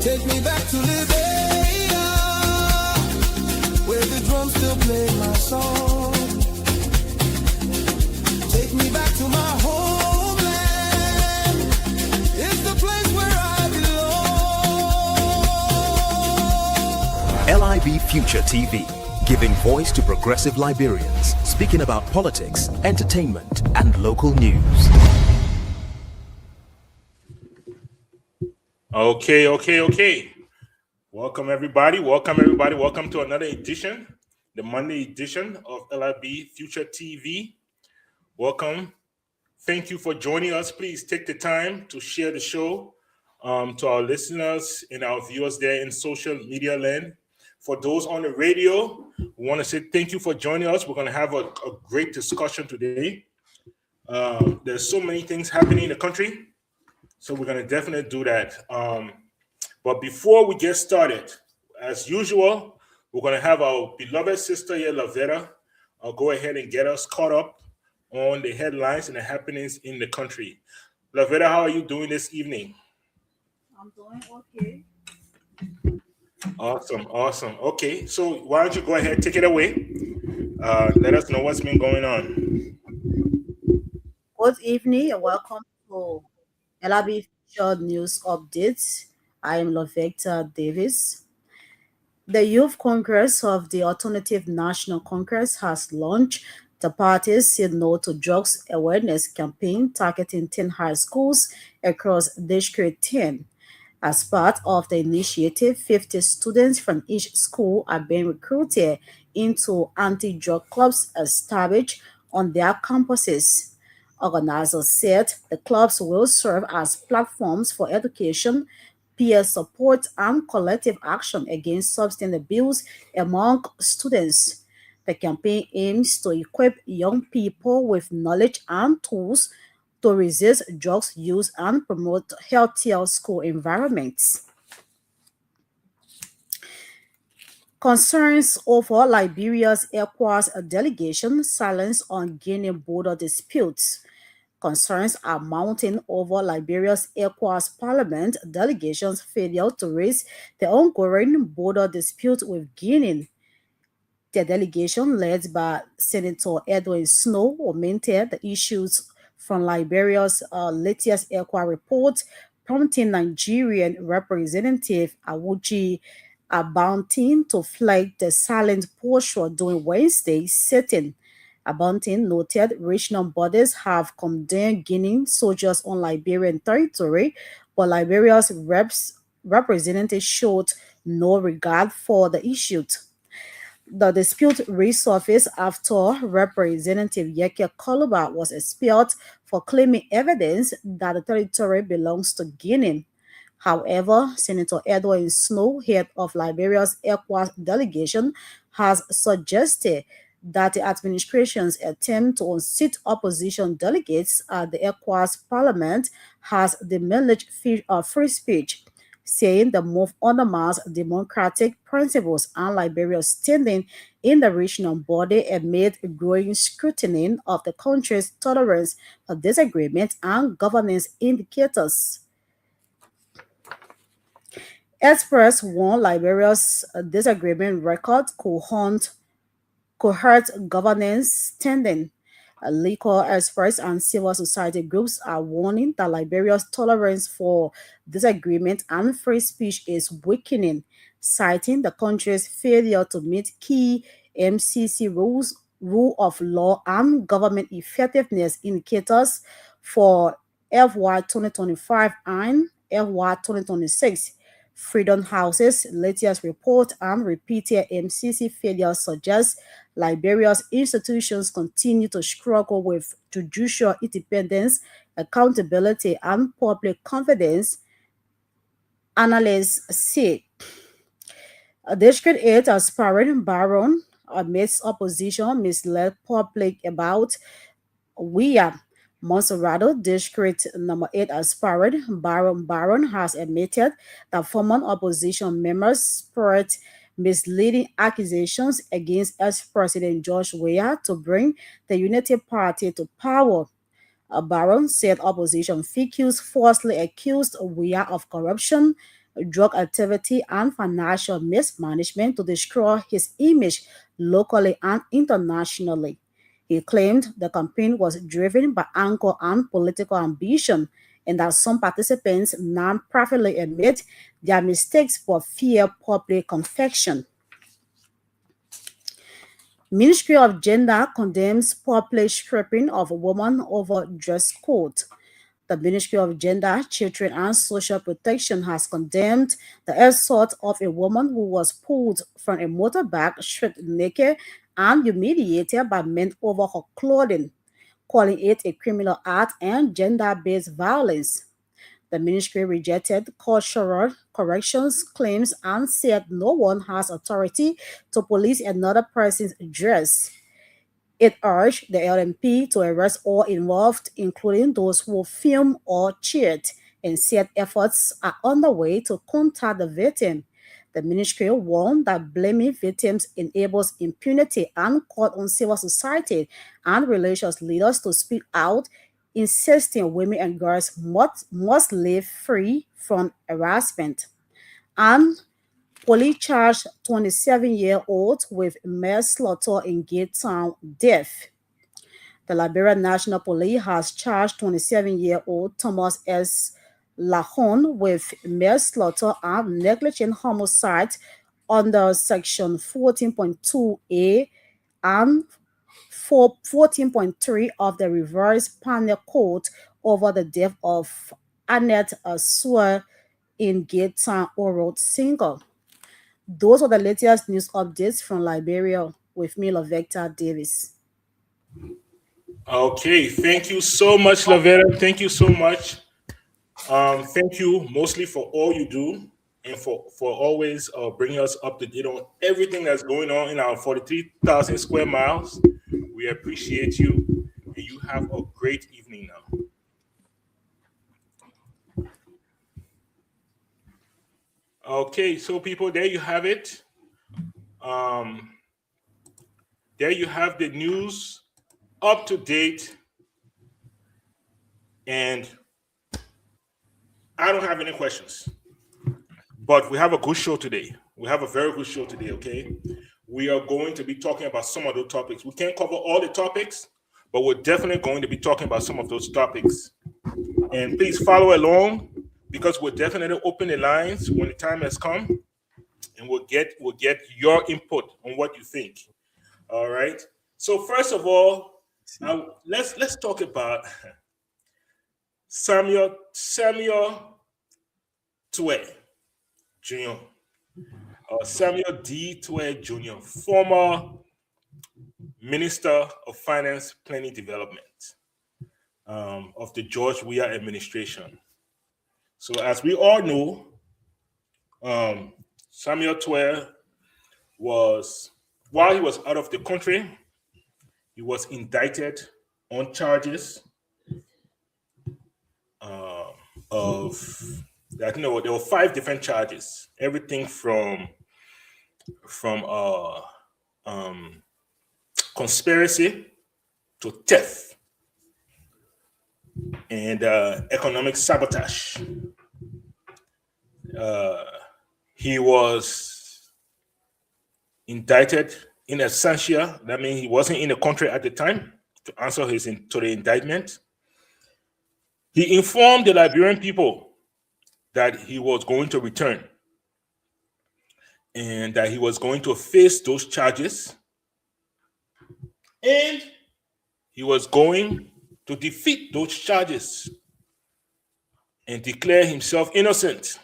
Take me back to Liberia, where the drums still play my song. Take me back to my homeland. It's the place where I belong. LIB Future TV, giving voice to progressive Liberians, speaking about politics, entertainment, and local news. Okay. Welcome everybody. Welcome to another edition, the Monday edition of LIB Future TV. Welcome. Thank you for joining us. Please take the time to share the show to our listeners and our viewers there in social media land. For those on the radio, we want to say thank you for joining us. We're going to have a great discussion today. There's so many things happening in the country, so we're going to definitely do that. But before we get started, as usual, we're going to have our beloved sister here, Lavera. I'll go ahead and get us caught up on the headlines and the happenings in the country. Lavera, how are you doing this evening? I'm doing okay. Awesome. Okay, so why don't you go ahead, take it away. Let us know what's been going on. Good evening and welcome to LRB Future News Updates. I am Lovecta Davis. The Youth Congress of the Alternative National Congress has launched the party's Say No to Drugs awareness campaign targeting 10 high schools across District 10. As part of the initiative, 50 students from each school are being recruited into anti-drug clubs established on their campuses. Organizers said the clubs will serve as platforms for education, peer support, and collective action against substance abuse among students. The campaign aims to equip young people with knowledge and tools to resist drugs use and promote healthier school environments. Concerns over Liberia's ECOWAS delegation silence on Guinea border disputes. Concerns are mounting over Liberia's ECOWAS Parliament delegation's failure to raise the ongoing border dispute with Guinea. The delegation, led by Senator Edwin Snow, lamented the issues from Liberia's latest ECOWAS report, prompting Nigerian Representative Awuji Abountin to flag the silent posture during Wednesday's sitting. Abountin noted regional bodies have condemned Guinean soldiers on Liberian territory, but Liberia's representatives showed no regard for the issue. The dispute resurfaced after Representative Yeke Koluba was expelled for claiming evidence that the territory belongs to Guinea. However, Senator Edwin Snow, head of Liberia's ECOWAS delegation, has suggested that the administration's attempt to unseat opposition delegates at the ECOWAS parliament has diminished free speech, saying the move undermines democratic principles and Liberia's standing in the regional body amid growing scrutiny of the country's tolerance for disagreement and governance indicators. Express warned Liberia's disagreement record could hurt governance standing. Legal experts and civil society groups are warning that Liberia's tolerance for disagreement and free speech is weakening, citing the country's failure to meet key MCC rules, rule of law, and government effectiveness indicators for FY 2025 and FY 2026. Freedom House's latest report and repeated MCC failures suggest Liberia's institutions continue to struggle with judicial independence, accountability, and public confidence, analysts say. District 8 aspirant Baron, amidst opposition, misled public about WIA. Monserrado District number 8 aspirant Baron has admitted that former opposition members spread misleading accusations against ex-President George Weah to bring the United Party to power. Baron said opposition figures falsely accused Weah of corruption, drug activity, and financial mismanagement to destroy his image locally and internationally. He claimed the campaign was driven by anger and political ambition, and that some participants non-profitably admit their mistakes but fear public confection. Ministry of Gender condemns public stripping of women over dress code. The Ministry of Gender, Children and Social Protection has condemned the assault of a woman who was pulled from a motorbike, stripped naked, and humiliated by men over her clothing, calling it a criminal act and gender-based violence. The ministry rejected cultural corrections claims and said no one has authority to police another person's dress. It urged the LMP to arrest all involved, including those who filmed or cheered, and said efforts are underway to contact the victim. The ministry warned that blaming victims enables impunity and called on civil society and religious leaders to speak out, insisting women and girls must live free from harassment. And police charged 27-year-old with manslaughter in Gaytown death. The Liberia National Police has charged 27-year-old Thomas S. Lahone with manslaughter and negligent homicide under Section 14.2A and 14.3 of the Revised Penal Code over the death of Annette Asua in Gaytown Road Single. Those are the latest news updates from Liberia with me, Lavecta Davis. Okay, thank you so much, Lavera. Thank you so much. Thank you mostly for all you do and for always bringing us up to date on everything that's going on in our 43,000 square miles. We appreciate you, and you have a great evening now. Okay, so people, there you have it. There you have the news up to date, and I don't have any questions, but we have a good show today. We have a very good show today, okay? We are going to be talking about some of those topics. We can't cover all the topics, but we're definitely going to be talking about some of those topics. And please follow along, because we'll definitely open the lines when the time has come, and we'll get your input on what you think. All right. So first of all, let's talk about Samuel Twe Jr. Samuel D. Twe Jr., former Minister of Finance, Planning Development of the George Weah administration. So as we all know, Samuel Twe was, while he was out of the country, he was indicted on charges of, I think there were 5 different charges, everything from conspiracy to theft and economic sabotage. He was indicted in absentia. That means he wasn't in the country at the time to answer to the indictment. He informed the Liberian people that he was going to return and that he was going to face those charges, and he was going to defeat those charges and declare himself innocent.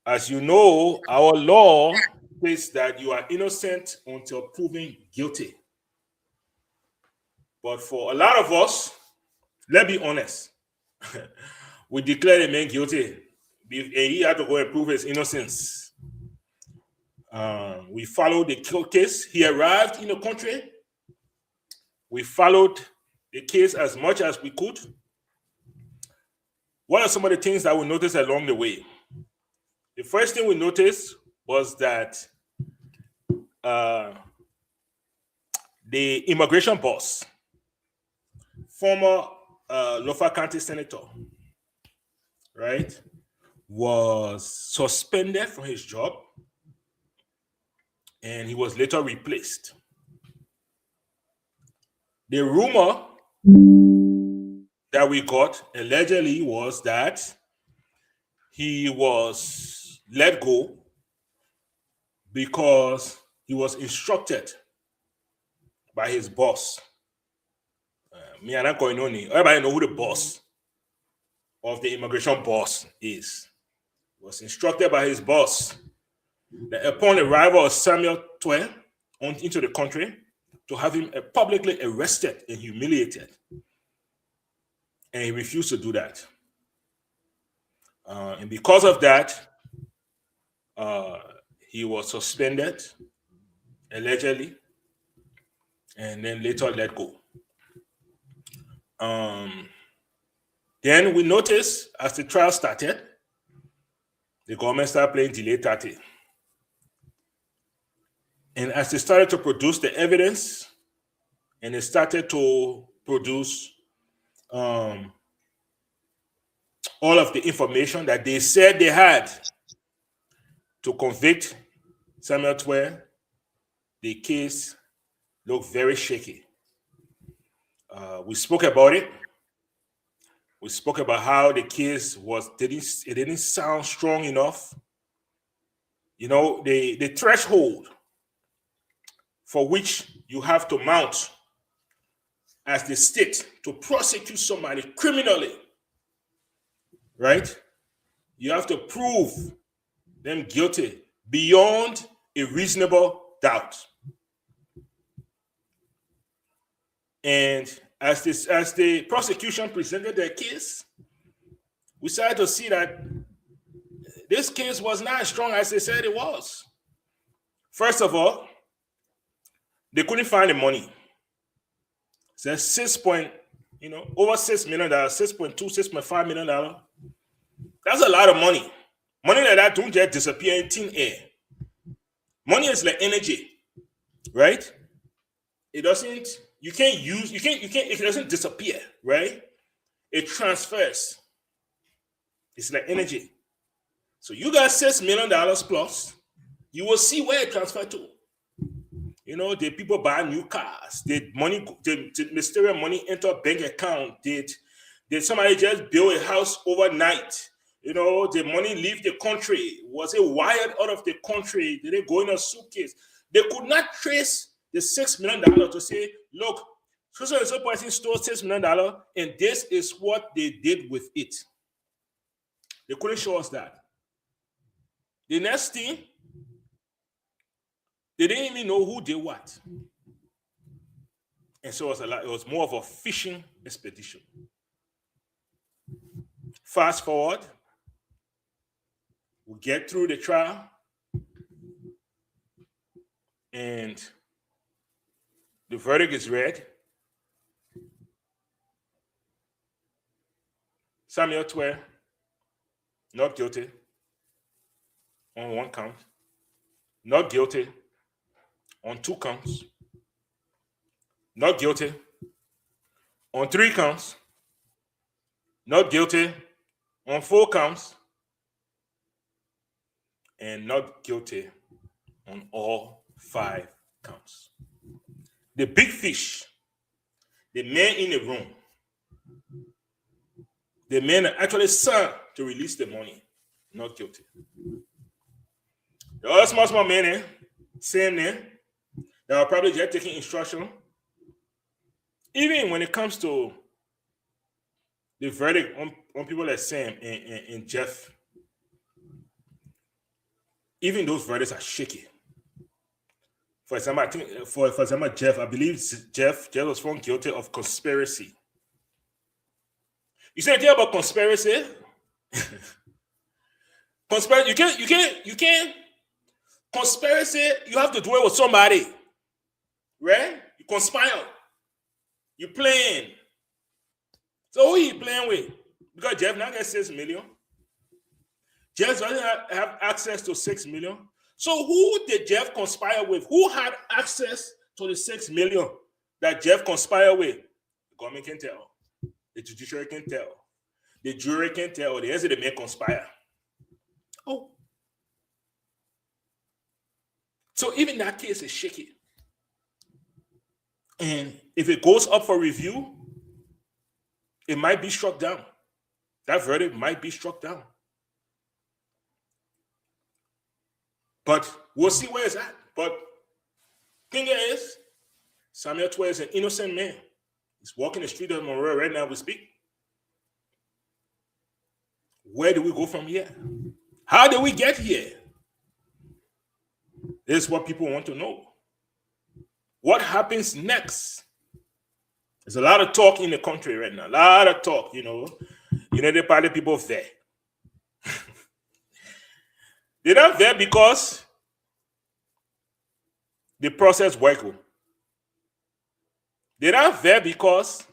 As you know, our law says that you are innocent until proven guilty. But for a lot of us, let's be honest, we declare the man guilty, and he had to go and prove his innocence. We followed the case. He arrived in the country. We followed the case as much as we could. What are some of the things that we noticed along the way? The first thing we noticed was that the immigration boss, former Lofa County Senator, right, was suspended from his job, and he was later replaced. The rumor that we got allegedly was that he was let go because he was instructed by his boss. Everybody know who the boss of the immigration boss is. He was instructed by his boss that upon arrival of Samuel Twell into the country, to have him publicly arrested and humiliated. And he refused to do that. And because of that, he was suspended, allegedly, and then later let go. Then we noticed as the trial started, the government started playing delay tactic. And as they started to produce the evidence, and they started to produce all of the information that they said they had to convict Samuel Twell, the case looked very shaky. We spoke about it. We spoke about how the case didn't sound strong enough. You know, the threshold for which you have to mount as the state to prosecute somebody criminally, right? You have to prove them guilty beyond a reasonable doubt. And as the prosecution presented their case, we started to see that this case was not as strong as they said it was. First of all, they couldn't find the money. So over $6 million, $6.2, $6.5 million. That's a lot of money. Money like that don't just disappear in thin air. Money is like energy, right? It doesn't, it doesn't disappear, right? It transfers. It's like energy. So you got $6 million plus, you will see where it transferred to. You know, did people buy new cars? Did mysterious money enter a bank account? Did somebody just build a house overnight? You know, did money leave the country? Was it wired out of the country? Did it go in a suitcase? They could not trace the $6 million to say, look, so person stole $6 million, and this is what they did with it. They couldn't show us that. The next thing, they didn't even know who did what. And so it was more of a fishing expedition. Fast forward, we get through the trial, and the verdict is read. Samuel Twell, not guilty on 1 count, not guilty on 2 counts, not guilty on 3 counts, not guilty on 4 counts, and not guilty on all 5 counts. The big fish, the man in the room, the man that actually signed to release the money, not guilty. The other small men, same name, that are probably just taking instruction. Even when it comes to the verdict on people like Sam and Jeff, even those verdicts are shaky. For example, I think for example, Jeff, I believe Jeff was found guilty of conspiracy. You say anything about conspiracy? Conspiracy, you can't conspiracy, you have to do it with somebody. Right? You conspire. You playing. So who are you playing with? Because Jeff now gets 6 million. Jeff doesn't have access to 6 million. So who did Jeff conspire with? Who had access to the 6 million that Jeff conspired with? The government can tell. The judiciary can tell. The jury can tell. The answer they may conspire. Oh. So even that case is shaky. And if it goes up for review, it might be struck down. That verdict might be struck down. But we'll see where it's at. But thing is, Samuel Twe is an innocent man. He's walking the street of Monroe right now we speak. Where do we go from here? How did we get here? This is what people want to know. What happens next? There's a lot of talk in the country right now. A lot of talk, the party people there. They're not there because the process works. They're not there because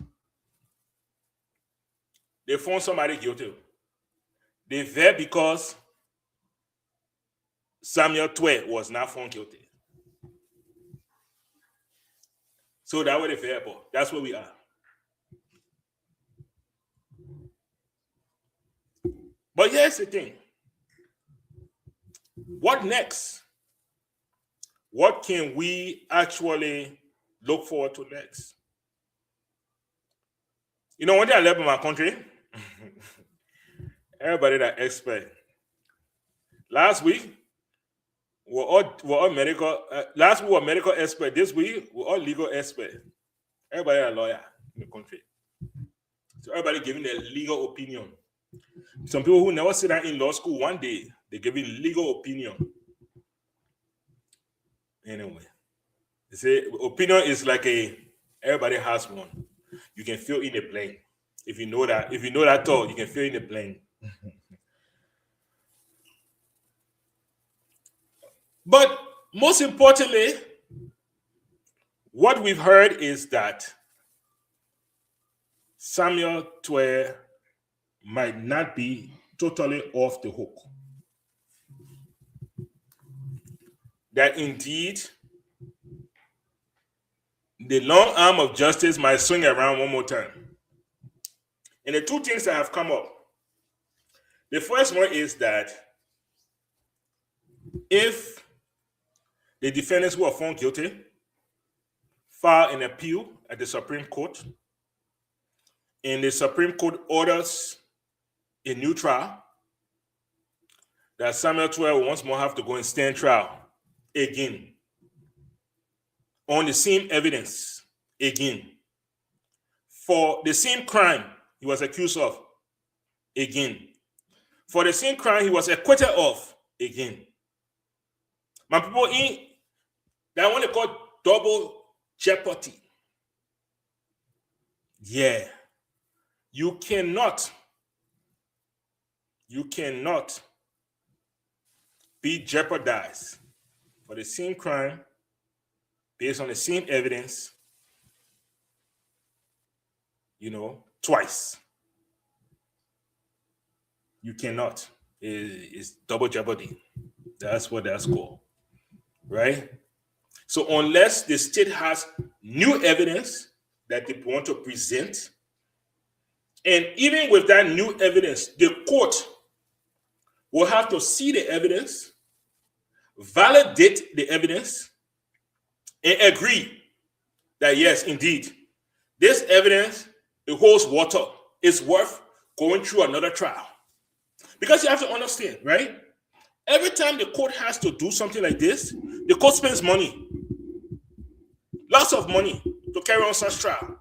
they found somebody guilty. They're there because Samuel Twe was not found guilty. So that's what they're there for. That's where we are. But here's the thing. What next? What can we actually look forward to next? One day I left in my country, everybody that expert. Last week, we're all medical. Last week we were medical expert. This week we're all legal expert. Everybody a lawyer in the country. So everybody giving their legal opinion. Some people who never sit down in law school one day, they're giving legal opinion. Anyway, they say opinion is like everybody has one. You can fill in the blank. If you know that thought, you can fill in the blank. But most importantly, what we've heard is that Samuel Twe might not be totally off the hook. That indeed, the long arm of justice might swing around one more time. And the two things that have come up. The first one is that if the defendants who are found guilty file an appeal at the Supreme Court, and the Supreme Court orders a new trial, that Samuel Twe will once more have to go and stand trial again on the same evidence again for the same crime he was accused of again for the same crime he was acquitted of again. My people in that one they call double jeopardy. Yeah, you cannot be jeopardized for the same crime based on the same evidence, twice. You cannot. It's double jeopardy. That's what that's called, right? So unless the state has new evidence that they want to present, and even with that new evidence, the court will have to see the evidence, validate the evidence, and agree that yes, indeed, this evidence, it holds water. It's worth going through another trial. Because you have to understand, right? Every time the court has to do something like this, the court spends money. Lots of money to carry on such trial.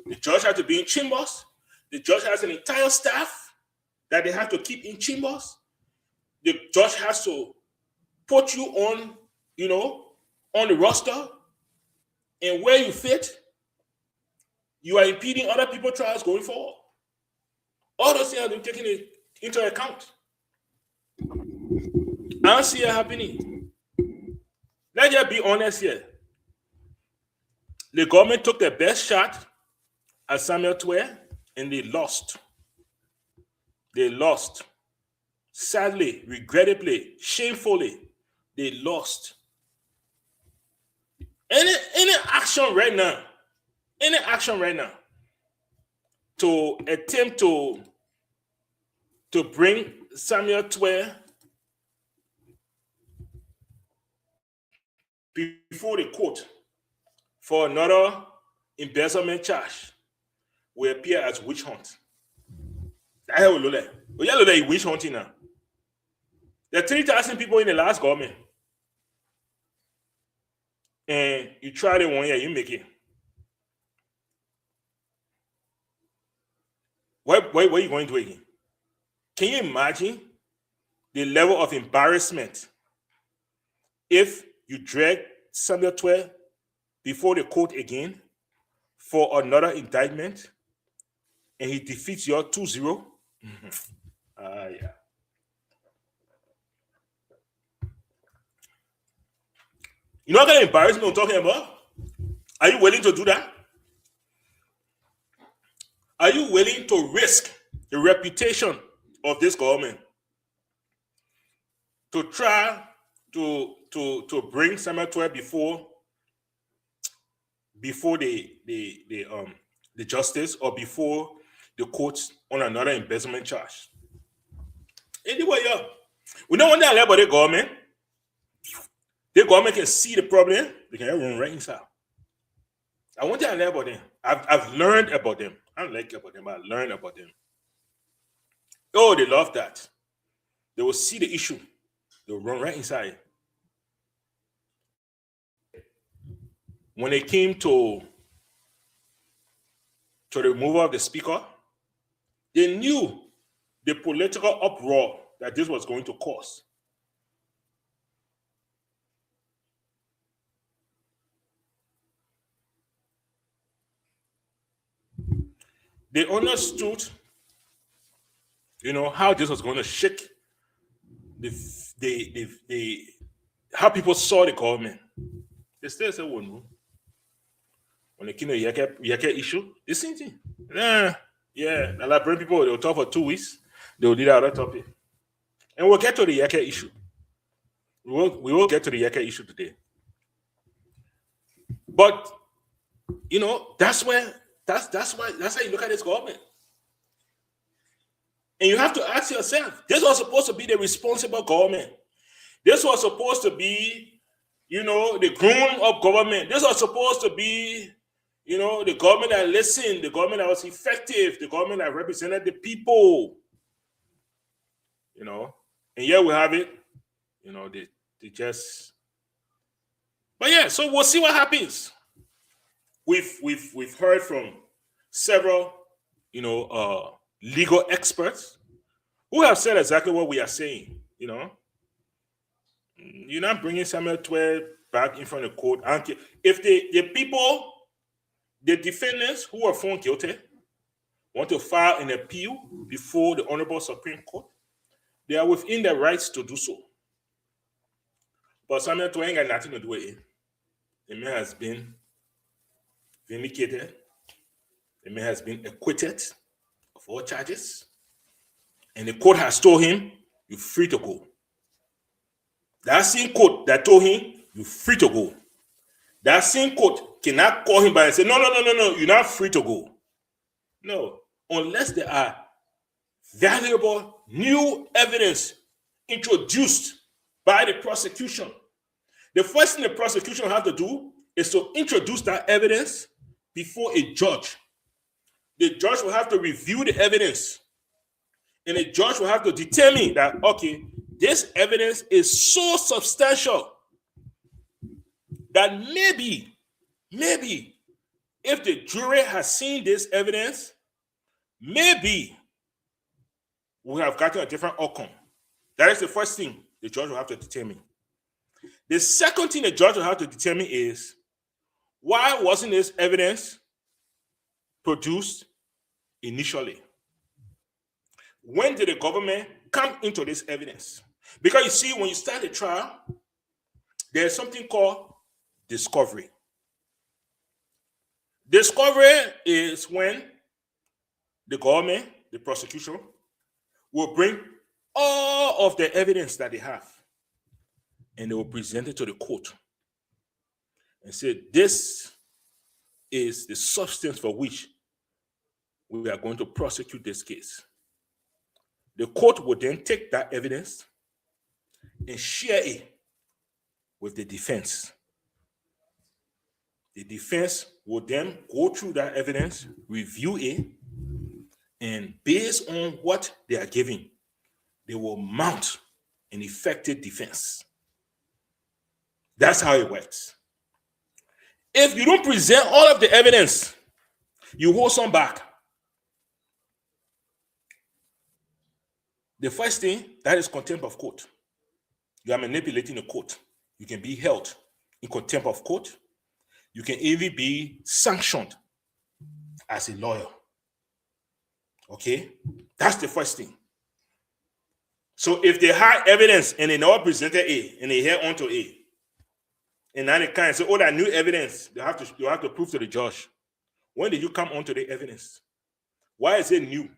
The judge has to be in chambers. The judge has an entire staff that they have to keep in chambers. The judge has to put you on, on the roster, and where you fit, you are impeding other people's trials going forward. All those things have been taken into account. I don't see it happening. Let's just be honest here. The government took their best shot at Samuel Twe, and they lost. They lost. Sadly, regrettably, shamefully, they lost. Any action right now to attempt to to bring Samuel Twe before the court for another embezzlement charge will appear as witch hunt. That's how we look like. We look like witch hunting now. There are 3,000 people in the last government. And you try it 1 year, you make it. Where are you going to again? Can you imagine the level of embarrassment if you drag Samuel Twe before the court again for another indictment and he defeats your 2-0? Yeah. You know what kind of embarrassment I'm talking about? Are you willing to do that? Are you willing to risk the reputation of this government to try to bring Samuel Twe before the justice or before the courts on another embezzlement charge? Anyway, yeah, we don't want that about the government. The government can see the problem, they can run right inside. I want to learn about them. I've learned about them. I don't like about them, but I learned about them. Oh, they love that. They will see the issue. They'll run right inside. When it came to the removal of the speaker, they knew the political uproar that this was going to cause. They understood, how this was going to shake how people saw the government. They still say, "Oh no." When it came to the Yeke issue, the same thing. The Liberian people, they'll talk for 2 weeks. They'll do that other topic. And we'll get to the Yeke issue. We will get to the Yeke issue today. But, that's how you look at this government. And you have to ask yourself, this was supposed to be the responsible government. This was supposed to be, the grown-up government. This was supposed to be, the government that listened, the government that was effective, the government that represented the people. And here we have it. They just. But yeah, so we'll see what happens. We've heard from several, legal experts who have said exactly what we are saying. You're not bringing Samuel Twe back in front of the court. If the defendants who are found guilty want to file an appeal before the Honorable Supreme Court, they are within their rights to do so. But Samuel Twe ain't got nothing to do with it. The man has been vindicated. The man has been acquitted of all charges. And the court has told him, you're free to go. That same court that told him, you're free to go. That same court cannot call him back and say, no, you're not free to go. No, unless there are valuable new evidence introduced by the prosecution. The first thing the prosecution has to do is to introduce that evidence before a judge. The judge will have to review the evidence. And the judge will have to determine that, okay, this evidence is so substantial that maybe, if the jury has seen this evidence, maybe we have gotten a different outcome. That is the first thing the judge will have to determine. The second thing the judge will have to determine is, why wasn't this evidence produced initially? When did the government come into this evidence? Because you see, when you start a trial, there's something called discovery. Discovery is when the government, the prosecution, will bring all of the evidence that they have and they will present it to the court and say, this is the substance for which we are going to prosecute this case. The court will then take that evidence and share it with the defense. The defense will then go through that evidence, review it, and based on what they are giving, they will mount an effective defense. That's how it works. If you don't present all of the evidence, you hold some back. The first thing, that is contempt of court. You are manipulating the court. You can be held in contempt of court. You can even be sanctioned as a lawyer. Okay? That's the first thing. So if they had evidence and they never presented A and they held on to A, and now they can't say, oh, that new evidence, you have to prove to the judge. When did you come onto the evidence? Why is it new?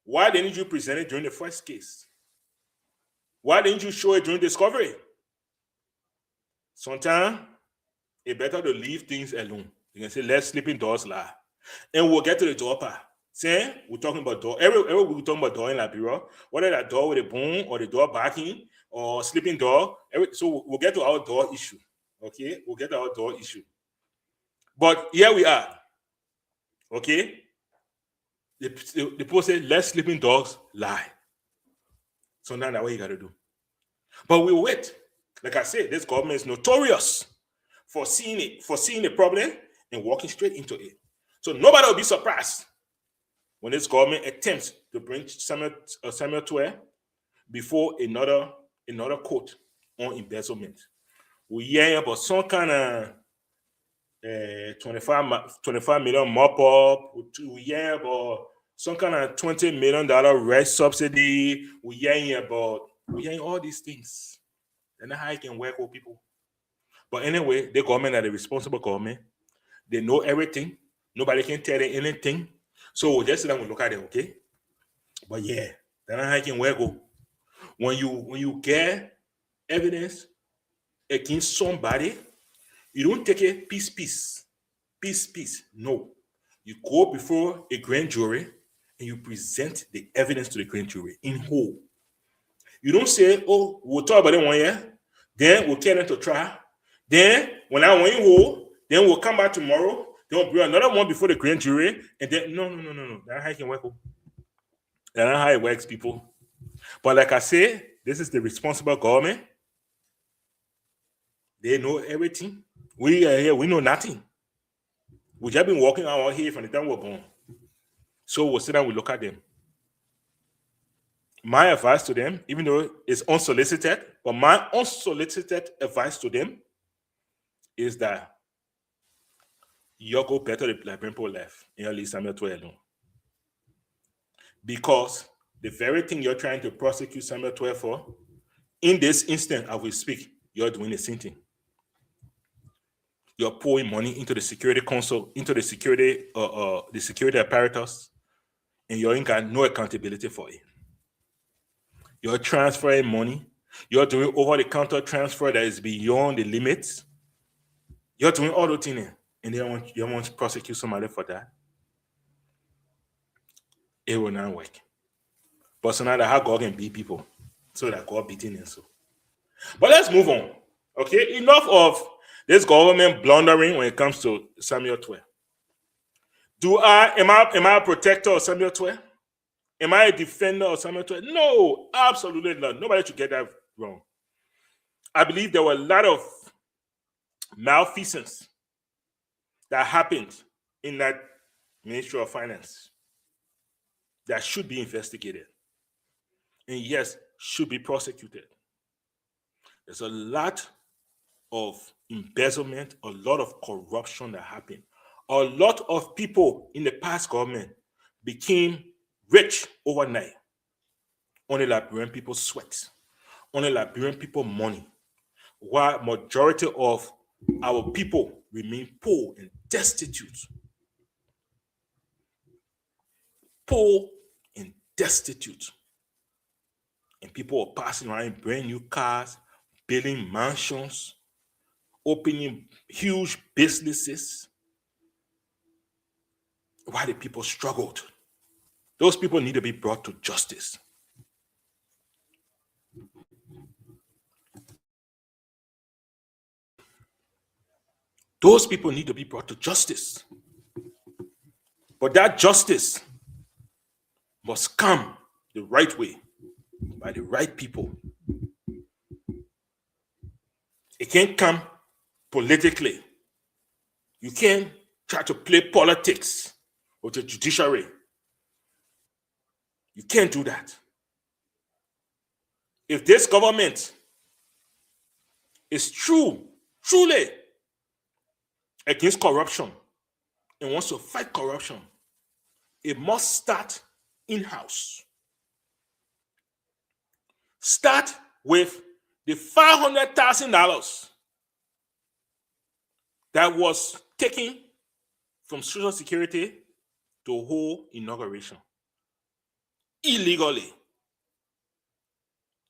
Why didn't you present it during the first case? Why didn't you show it during discovery? Sometimes it's better to leave things alone. You can say, let sleeping dogs lie. And we'll get to the door part. Saying we're talking about door. Every week we're talking about door in Liberia, whether that door with a bone or the door barking or sleeping dog. So we'll get to our door issue. Okay, we'll get to our door issue. But here we are. Okay, the people say, let sleeping dogs lie. So now that's what you got to do. But we'll wait. Like I said, this government is notorious for seeing the problem and walking straight into it. So nobody will be surprised when this government attempts to bring Samuel Tuer before another court on embezzlement. We hear about some kind of 25 million mop up. We hear about some kind of $20 million rest subsidy. We hear all these things. And how you can work with people. But anyway, the government are the responsible government. They know everything. Nobody can tell them anything. So we'll just sit down and look at it, okay? But yeah, that's how you can work. When you get evidence against somebody, you don't take it piece. No. You go before a grand jury and you present the evidence to the grand jury in whole. You don't say, oh, we'll talk about it 1 year, then we'll get them to trial. Then, when I want you whole, then we'll come back tomorrow, then we'll bring another one before the grand jury, and then, no. That's how it can work. That's not how it works, people. But like I say, this is the responsible government. They know everything. We are here, we know nothing. We just been walking around here from the time we're born. So we'll sit down, we look at them. My advice to them, even though it's unsolicited, but my unsolicited advice to them is that you go better the Liberian people left and you leave Samuel Tuer alone. Because the very thing you're trying to prosecute Samuel Tuer for, in this instant, as we speak, you're doing the same thing. You're pouring money into the security council, into the security apparatus, and you ain't got no accountability for it. You're transferring money. You're doing over-the-counter transfer that is beyond the limits. You're doing all those things, and you want to prosecute somebody for that. It will not work. But so now that how God can beat people, so that God beating them so. But let's move on. Okay, enough of this government blundering when it comes to Samuel Tuer. Am I a protector of Samuel Tuer? Am I a defender of Samuel Tuer? No, absolutely not. Nobody should get that wrong. I believe there were a lot of malfeasance that happened in that Ministry of Finance that should be investigated. And yes, should be prosecuted. There's a lot of embezzlement, a lot of corruption that happened. A lot of people in the past government became rich overnight on the Liberian people's sweat, on the Liberian people money, while majority of our people remain poor and destitute. Poor and destitute. And people are passing around in brand new cars, building mansions, opening huge businesses, while the people struggled. Those people need to be brought to justice. Those people need to be brought to justice. But that justice must come the right way, by the right people. It can't come politically. You can't try to play politics with the judiciary. You can't do that. If this government is truly against corruption and wants to fight corruption, it must start in-house. Start with the $500,000 that was taken from Social Security to hold inauguration illegally.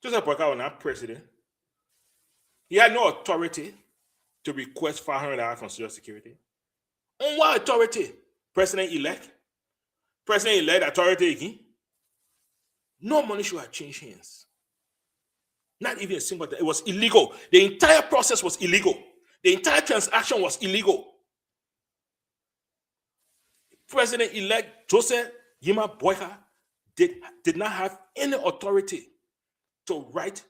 Joseph Boakai was not president. He had no authority to request $500 from Social Security. On what authority? President-elect? President-elect authority again? No money should have changed hands. Not even a single day. It was illegal. The entire process was illegal. The entire transaction was illegal. President-elect Joseph Yema Boakai did not have any authority to write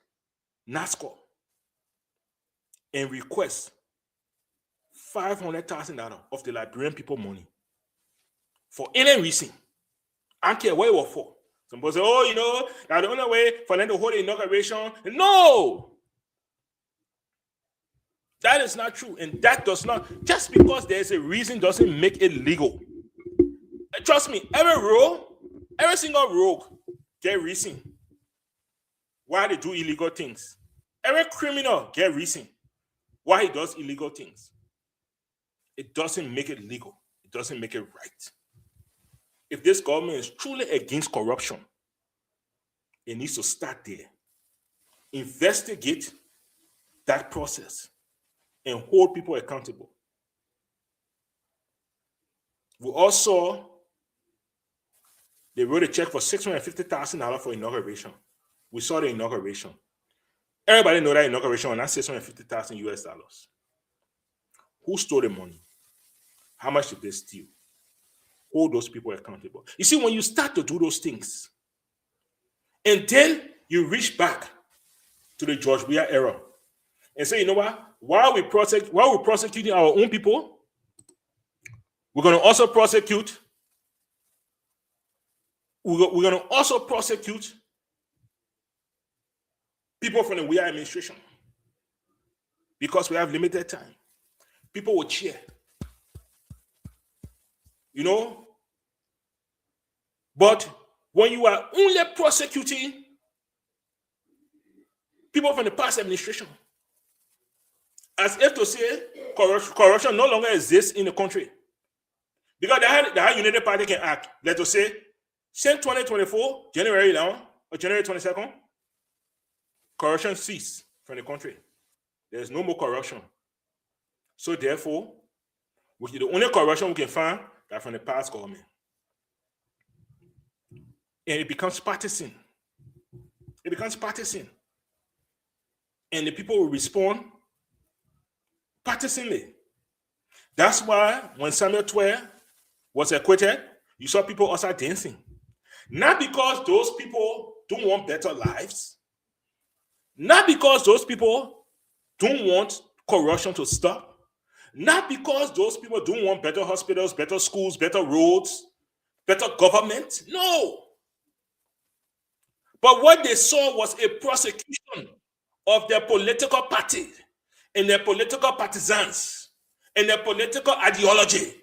NASCO and request $500,000 of the Liberian people money for any reason. I don't care what it was for. Some people say, oh, that's the only way for them to hold the inauguration. No! That is not true. And that does not, just because there's a reason doesn't make it legal. And trust me, every single rogue get reason why they do illegal things. Every criminal get reason why he does illegal things. It doesn't make it legal. It doesn't make it right. If this government is truly against corruption, it needs to start there. Investigate that process and hold people accountable. We also, they wrote a check for $650,000 for inauguration. We saw the inauguration. Everybody know that inauguration was not $650,000 US dollars. Who stole the money? How much did they steal? Hold those people accountable. You see, when you start to do those things, and then you reach back to the George Weah era and say, you know what? While we're prosecuting our own people, we're going to also prosecute. We're going to also prosecute people from the Weah administration because we have limited time. People will cheer. But when you are only prosecuting people from the past administration, as if to say corruption no longer exists in the country, because the United Party can act. Let us say, since 2024, January now, or January 22nd, corruption ceased from the country. There's no more corruption. So therefore, the only corruption we can find is from the past government. And it becomes partisan. It becomes partisan. And the people will respond partisanly. That's why when Samuel Twer was acquitted, you saw people also dancing. Not because those people don't want better lives. Not because those people don't want corruption to stop. Not because those people don't want better hospitals, better schools, better roads, better government. No. But what they saw was a prosecution of their political party and their political partisans and their political ideology.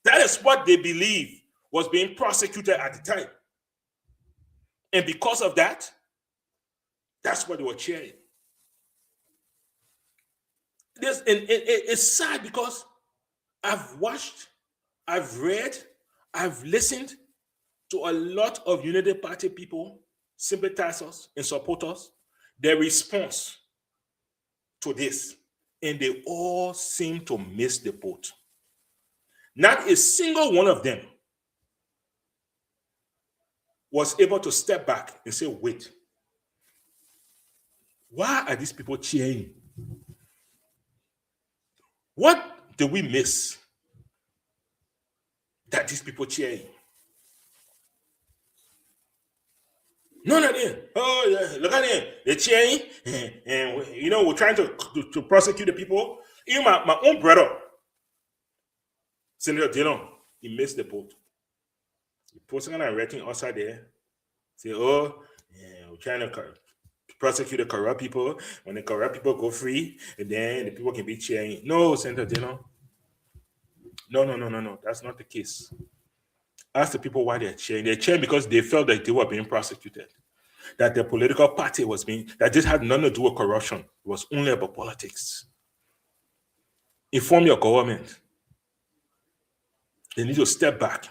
That is what they believe was being prosecuted at the time. And because of that, that's what they were cheering. It's sad because I've watched, I've read, I've listened to a lot of Unity Party people, sympathizers and supporters, their response to this, and they all seem to miss the boat. Not a single one of them was able to step back and say, wait, why are these people cheering? What did we miss that these people cheering? None of them. Oh, yeah, look at them. They're cheering. And we're trying to prosecute the people. Even my own brother, Senator Dillon, he missed the boat. He posted and writing outside there. Say, oh, yeah, we're trying to prosecute the corrupt people. When the corrupt people go free, and then the people can be cheering. No, Senator Dillon. No. That's not the case. Ask the people why they're cheering. They're cheering because they felt that they were being prosecuted. That their political party was that this had nothing to do with corruption. It was only about politics. Inform your government. They need to step back.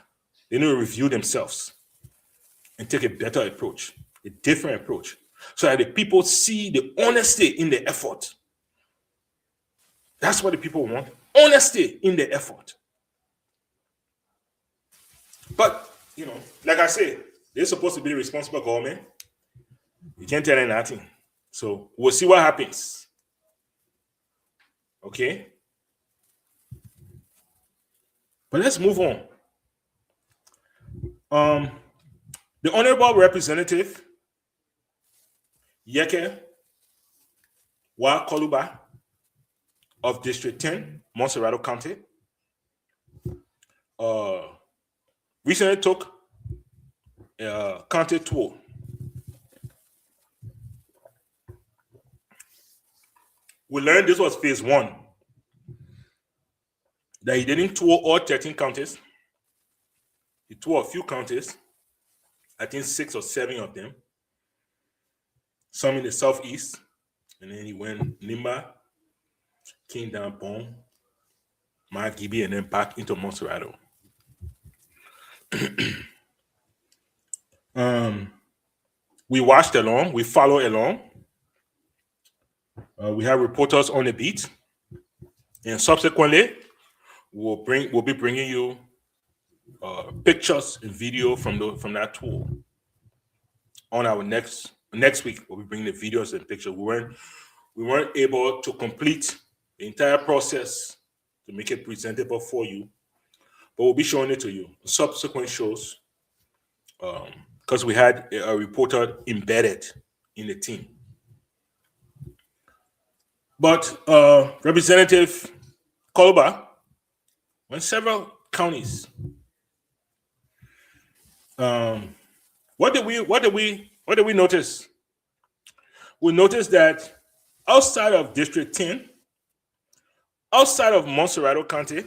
They need to review themselves and take a better approach, a different approach, so that the people see the honesty in the effort. That's what the people want. Honesty in the effort. But, like I said, they're supposed to be the responsible government. You can't tell them nothing. So we'll see what happens. Okay? But let's move on. The Honorable Representative Yeke Wa Koluba of District 10, Montserrado County, recently took a county tour. We learned this was phase 1. That he didn't tour all 13 counties. He toured a few counties. I think 6 or 7 of them. Some in the southeast. And then he went Nimba, came down Bon, Margibi, and then back into Montserrado. We watched along. We followed along. We have reporters on the beat. And subsequently, we'll be bringing you pictures and video from that tour. On our next week, we'll be bringing the videos and pictures. We weren't able to complete the entire process to make it presentable for you, but we'll be showing it to you in subsequent shows because we had a reporter embedded in the team. But Representative Koluba went several counties. What did we notice? We noticed that outside of District 10, outside of Montserrado County,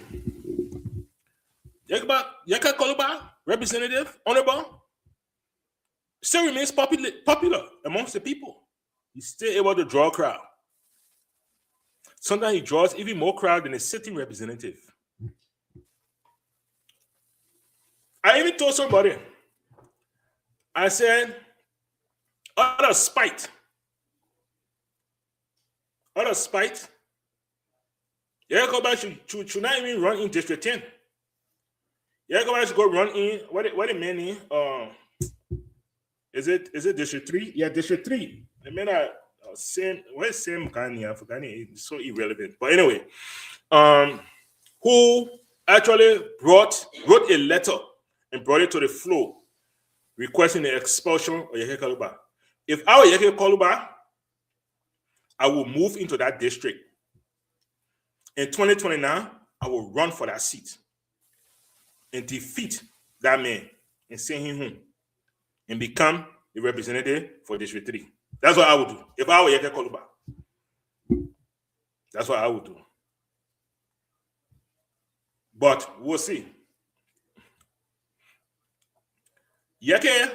Yeke Koluba, Representative, Honorable, still remains popular amongst the people. He's still able to draw a crowd. Sometimes he draws even more crowd than a sitting representative. I even told somebody, I said, out of spite, Yeke Koluba should not even run in District 10. Yeke Koluba should go run in, what it mean in, is it District 3? Yeah, District 3. The men are same Ghani, Afghani is so irrelevant. But anyway, who actually wrote a letter and brought it to the floor requesting the expulsion of Yeke Koluba. If I were Yeke Koluba, I will move into that district. In 2029, I will run for that seat and defeat that man and send him home and become the representative for District 3. That's what I would do. If I were Yeke Koluba, that's what I would do. But we'll see. Yeke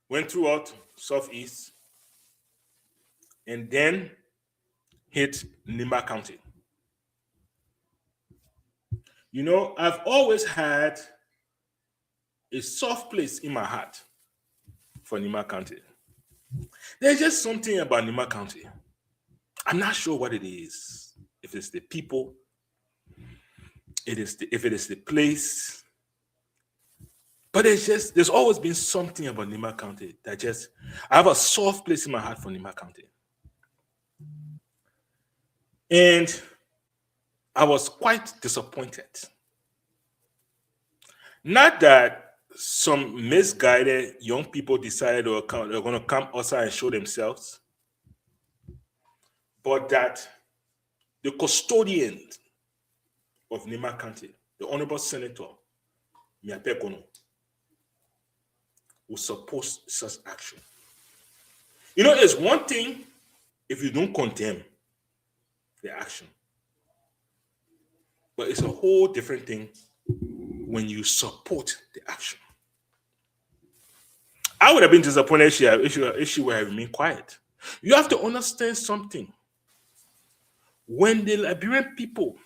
went throughout Southeast and then hit Nimba County. I've always had a soft place in my heart for Nimba County. There's just something about Nimba County. I'm not sure what it is. If it's the people, if it is the place. But there's always been something about Nimba County that I have a soft place in my heart for Nimba County. And I was quite disappointed. Not that some misguided young people decided they're going to come outside and show themselves, but that the custodian of Nima County, the Honorable Senator Miape Kono, will support such action. You know, it's one thing if you don't condemn the action, but it's a whole different thing when you support the action. I would have been disappointed if she would have remained quiet. You have to understand something. When the Liberian people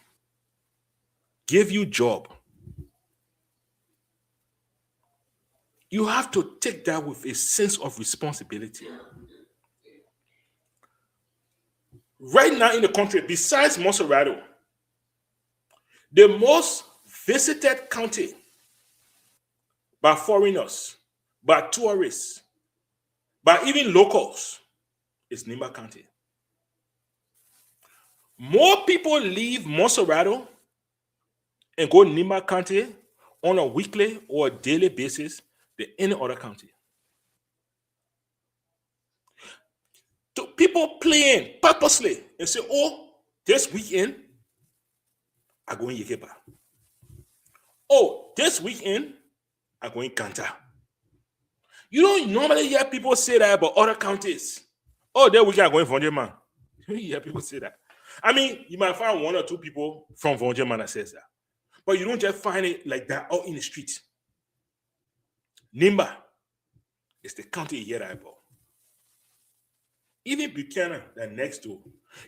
give you job, you have to take that with a sense of responsibility. Right now in the country, besides Monserrado, the most visited county by foreigners, by tourists, by even locals is Nimba County. More people leave Monserrado and go to Nimba County on a weekly or a daily basis than any other county. So people playing purposely and say, oh, this weekend, I go in Yekepa. Oh, this weekend, I go in Kanta. You don't normally hear people say that about other counties. Oh, that weekend I go in Vonjeman. You hear people say that. I mean, you might find one or two people from Vonjeman that says that. But you don't just find it like that out in the street. Nimba is the county you hear that about. Even Buchanan, that next door,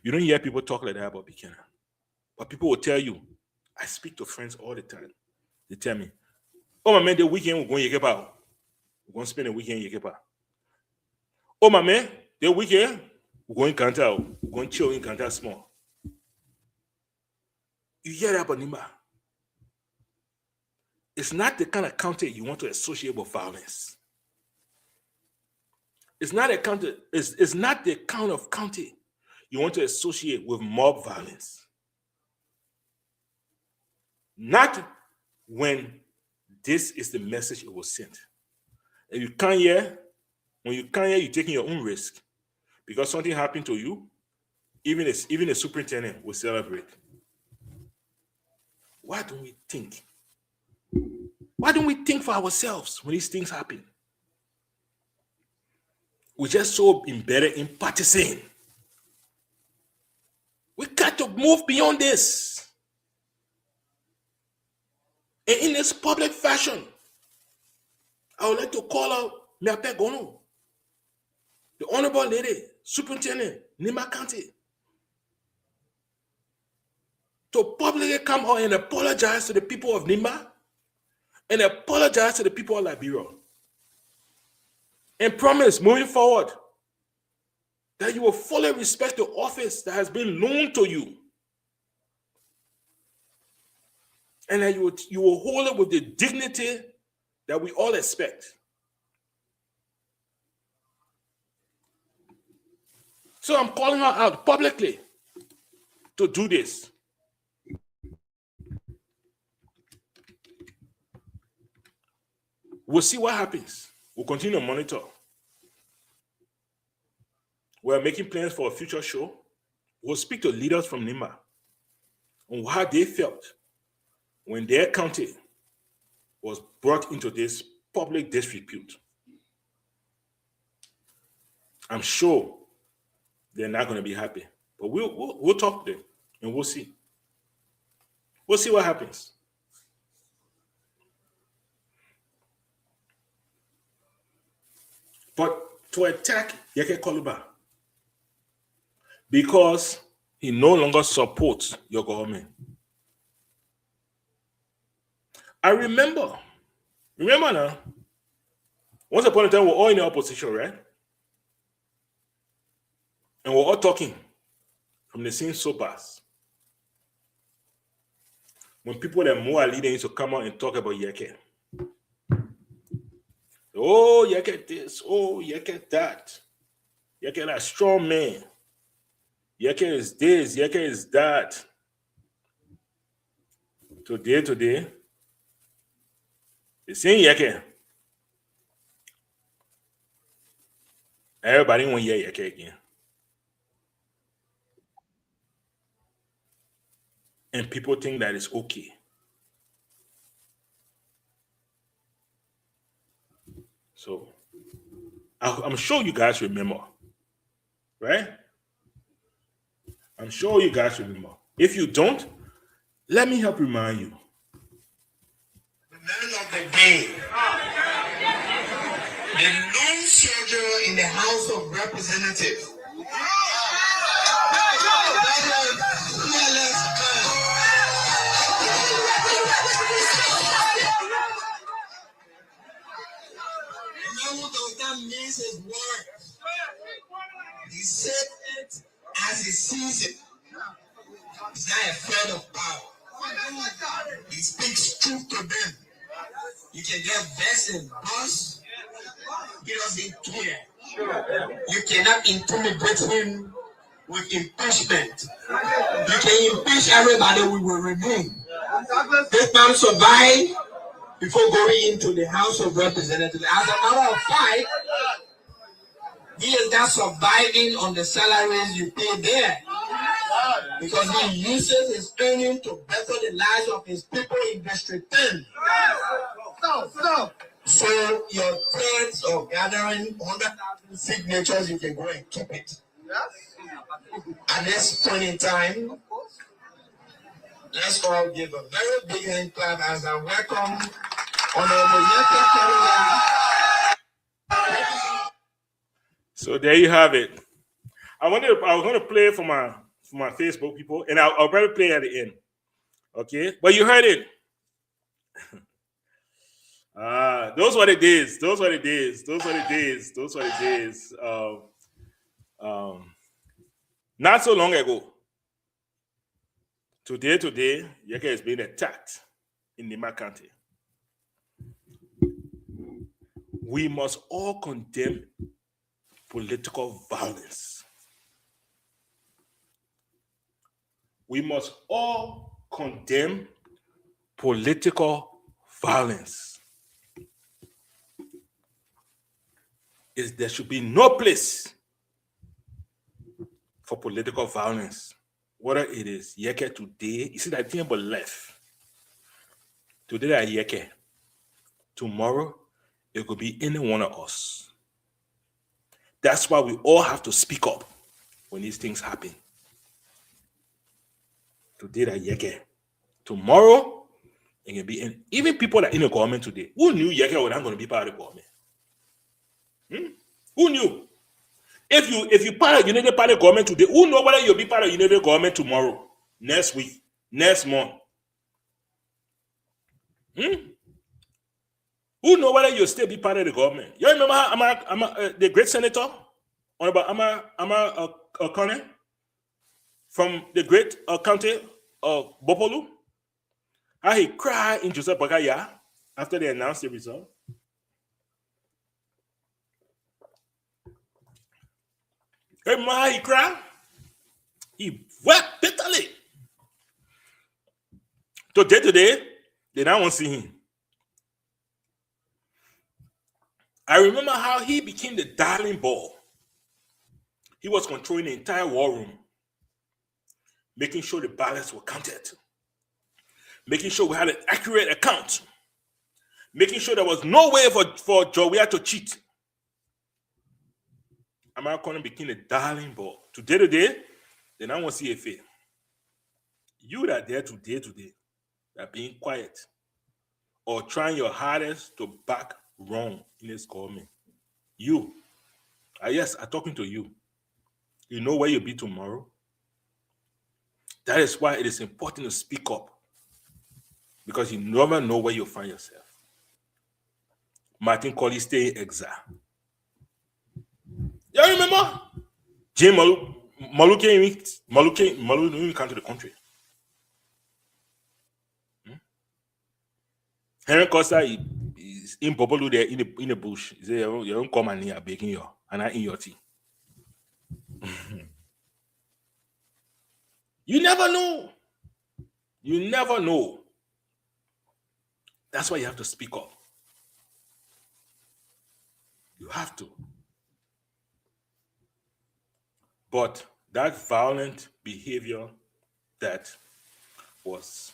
you don't hear people talk like that about Buchanan. But people will tell you, I speak to friends all the time. They tell me, oh, my man, the weekend we're going to Yekepa. We're going to spend the weekend in Yekepa. Oh, my man, the weekend we're going to Kanta. We're going to chill in Kanta small. You hear that about Nimba? It's not the kind of county you want to associate with violence. It's not the kind of county you want to associate with mob violence. Not when this is the message it was sent. If you can't hear, when you can't hear, you're taking your own risk. Because something happened to you, even a superintendent will celebrate. Why don't we think? Why don't we think for ourselves when these things happen? We're just so embedded in partisan. We got to move beyond this. And in this public fashion, I would like to call out Miape Gono, the Honorable Lady, Superintendent, Nimba County, to publicly come out and apologize to the people of Nimba and apologize to the people of Liberia. And promise moving forward that you will fully respect the office that has been loaned to you. And that you will hold it with the dignity that we all expect. So I'm calling her out publicly to do this. We'll see what happens. We'll continue to monitor. We're making plans for a future show. We'll speak to leaders from Nimba on how they felt when their county was brought into this public disrepute. I'm sure they're not going to be happy, but we'll talk to them and we'll see. We'll see what happens. But to attack Yeke Koluba because he no longer supports your government. I remember now, once upon a time, we're all in the opposition, right? And we're all talking from the same soapbox. When people that more are leading used to come out and talk about Yeke. Oh, Yeke this, oh, Yeke that. Yeke that strong man. Yeke is this, Yeke is that. Today, the same yeke. Everybody want hear yeke again. And people think that it's okay. So I'm sure you guys remember, right? I'm sure you guys remember. If you don't, let me help remind you. The man of the day, the lone soldier in the House of Representatives. You know what that means his words. He said it as he sees it. He's not afraid of power. He speaks truth to them. You can get vexed and boss. He doesn't care. You cannot intimidate him with impeachment. You can impeach everybody, we will remain. This man survived before going into the House of Representatives. As a matter of fact, he is not surviving on the salaries you pay there. Because he uses his earning to better the lives of his people in District 10. So your threats of gathering 100,000 signatures, you can go and keep it. At this point in time, let's all give a very big hand clap as I welcome Honorable Yeke Caroline. So there you have it. I was going to play for my Facebook people, and I'll probably play at the end. Okay, but you heard it. Those were the days. Not so long ago. Today, Yeke is being attacked in Nima County. We must all condemn political violence. We must all condemn political violence. There should be no place for political violence. Whether it is Yeke today, you see that thing but left. Today that Yeke. Tomorrow, it could be any one of us. That's why we all have to speak up when these things happen. Today that Yeke. Tomorrow, it can be even people that are in the government today. Who knew Yeke was not going to be part of the government? Who knew? If you part of United Party government today, who know whether you'll be part of United government tomorrow, next week, next month? Who know whether you'll still be part of the government? You remember how the great senator, Honorable Ama Okone, from the great county of Bopolu, how he cried in Joseph Bagaya after they announced the result? Remember how he cried? He wept bitterly. Today, they now won't see him. I remember how he became the darling boy. He was controlling the entire war room, making sure the ballots were counted, making sure we had an accurate account, making sure there was no way for Jowea to cheat. American became a darling boy. Today, they now want to see a fair. You that are there today, that are being quiet or trying your hardest to back wrong in this government. You, yes, I'm talking to you. You know where you'll be tomorrow. That is why it is important to speak up, because you never know where you'll find yourself. Martin Colley stay in exile. You remember? Jim Malu came to the country. Henry Costa is in Bopolu there in the bush. He said, you don't come and here baking your and I in your tea. You never know. You never know. That's why you have to speak up. You have to. But that violent behavior that was,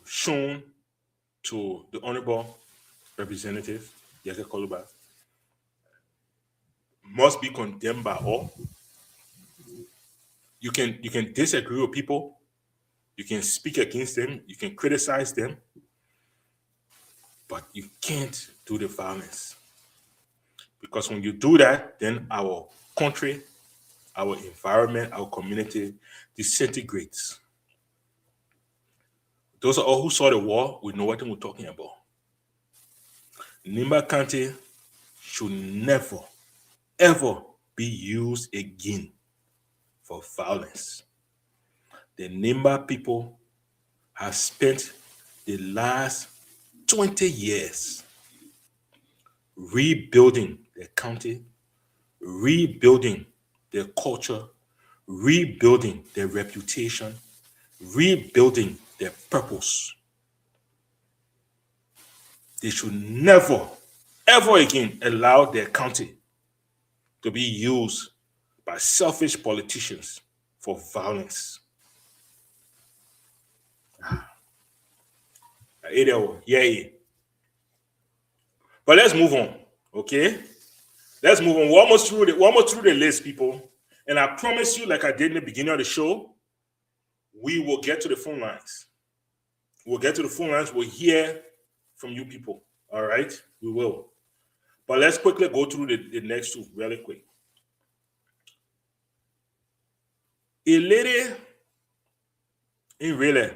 shown to the Honorable Representative Yeke Koluba must be condemned by all. You can disagree with people, you can speak against them, you can criticize them, but you can't do the violence. Because when you do that, then our country, our environment, our community disintegrates. Those are all who saw the war, we know what we're talking about. Nimba County should never, ever be used again for violence. The Nimba people have spent the last 20 years rebuilding their county, rebuilding their culture, rebuilding their reputation, rebuilding their purpose. They should never, ever again allow their county to be used by selfish politicians for violence. Yeah. But let's move on, okay? Let's move on. We're almost through the list, people. And I promise you, like I did in the beginning of the show, we will get to the phone lines. We'll get to the phone lines. We'll hear from you people. All right? We will. But let's quickly go through the next two really quick. A lady in Raleigh,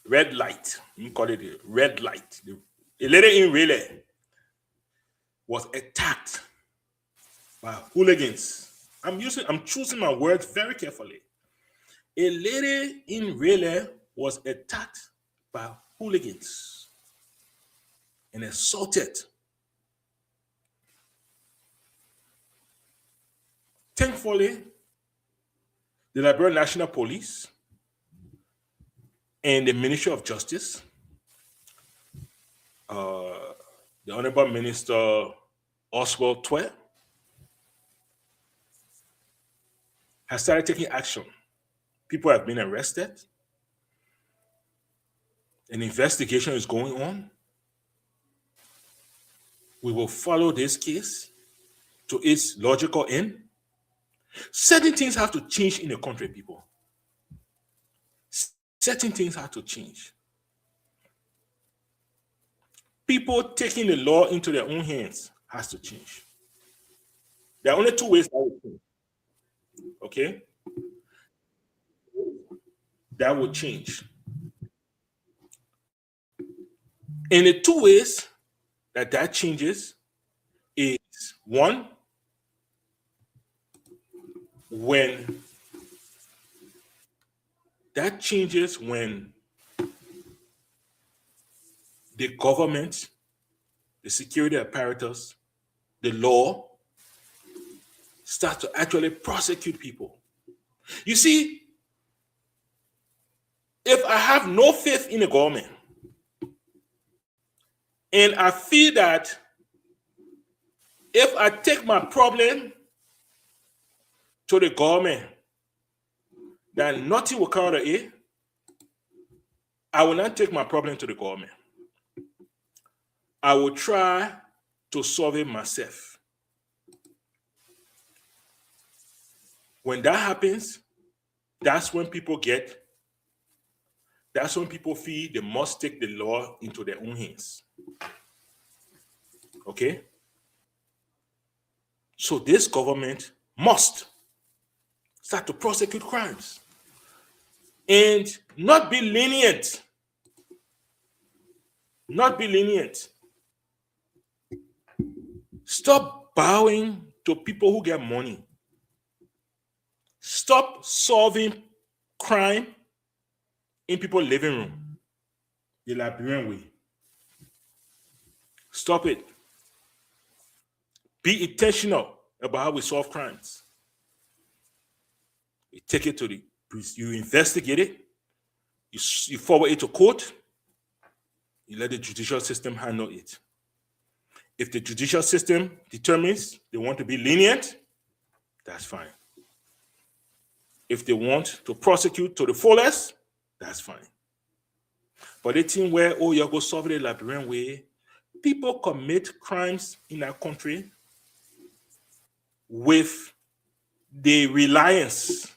red light, you call it a red light. A lady in Raleigh was attacked by hooligans. I'm choosing my words very carefully. A lady in Raleigh was attacked by hooligans and assaulted. Thankfully, the Liberia National Police and the Ministry of Justice, the Honorable Minister Oswald Twe, has started taking action. People have been arrested. An investigation is going on. We will follow this case to its logical end. Certain things have to change in the country, people. Certain things have to change. People taking the law into their own hands has to change. There are only two ways that will change. Okay? That will change. And the two ways that changes is, one, when the government, the security apparatus, the law start to actually prosecute people. You see, if I have no faith in the government, and I feel that if I take my problem to the government, that nothing will come out of it, I will not take my problem to the government. I will try to solve it myself. When that happens, that's when people feel they must take the law into their own hands. Okay? So this government must start to prosecute crimes and not be lenient. Not be lenient. Stop bowing to people who get money. Stop solving crime in people's living room, the Liberian way. Stop it. Be intentional about how we solve crimes. You take it to you investigate it, you forward it to court, You let the judicial system handle it. If the judicial system determines they want to be lenient, that's fine. If they want to prosecute to the fullest, that's fine. But the thing where, oh, you go solve it the Liberian way, people commit crimes in our country with the reliance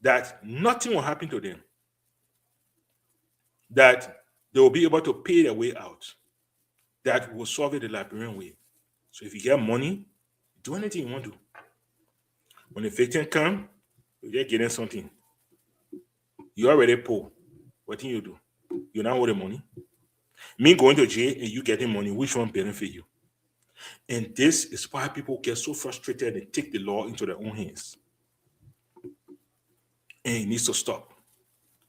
that nothing will happen to them, that they will be able to pay their way out, that will solve it the Liberian way. So if you get money, do anything you want to. When the victim come, you get getting something. You already poor. What do? You now owe the money. Me going to jail and you getting money, which one benefit you? And this is why people get so frustrated and take the law into their own hands. And it needs to stop.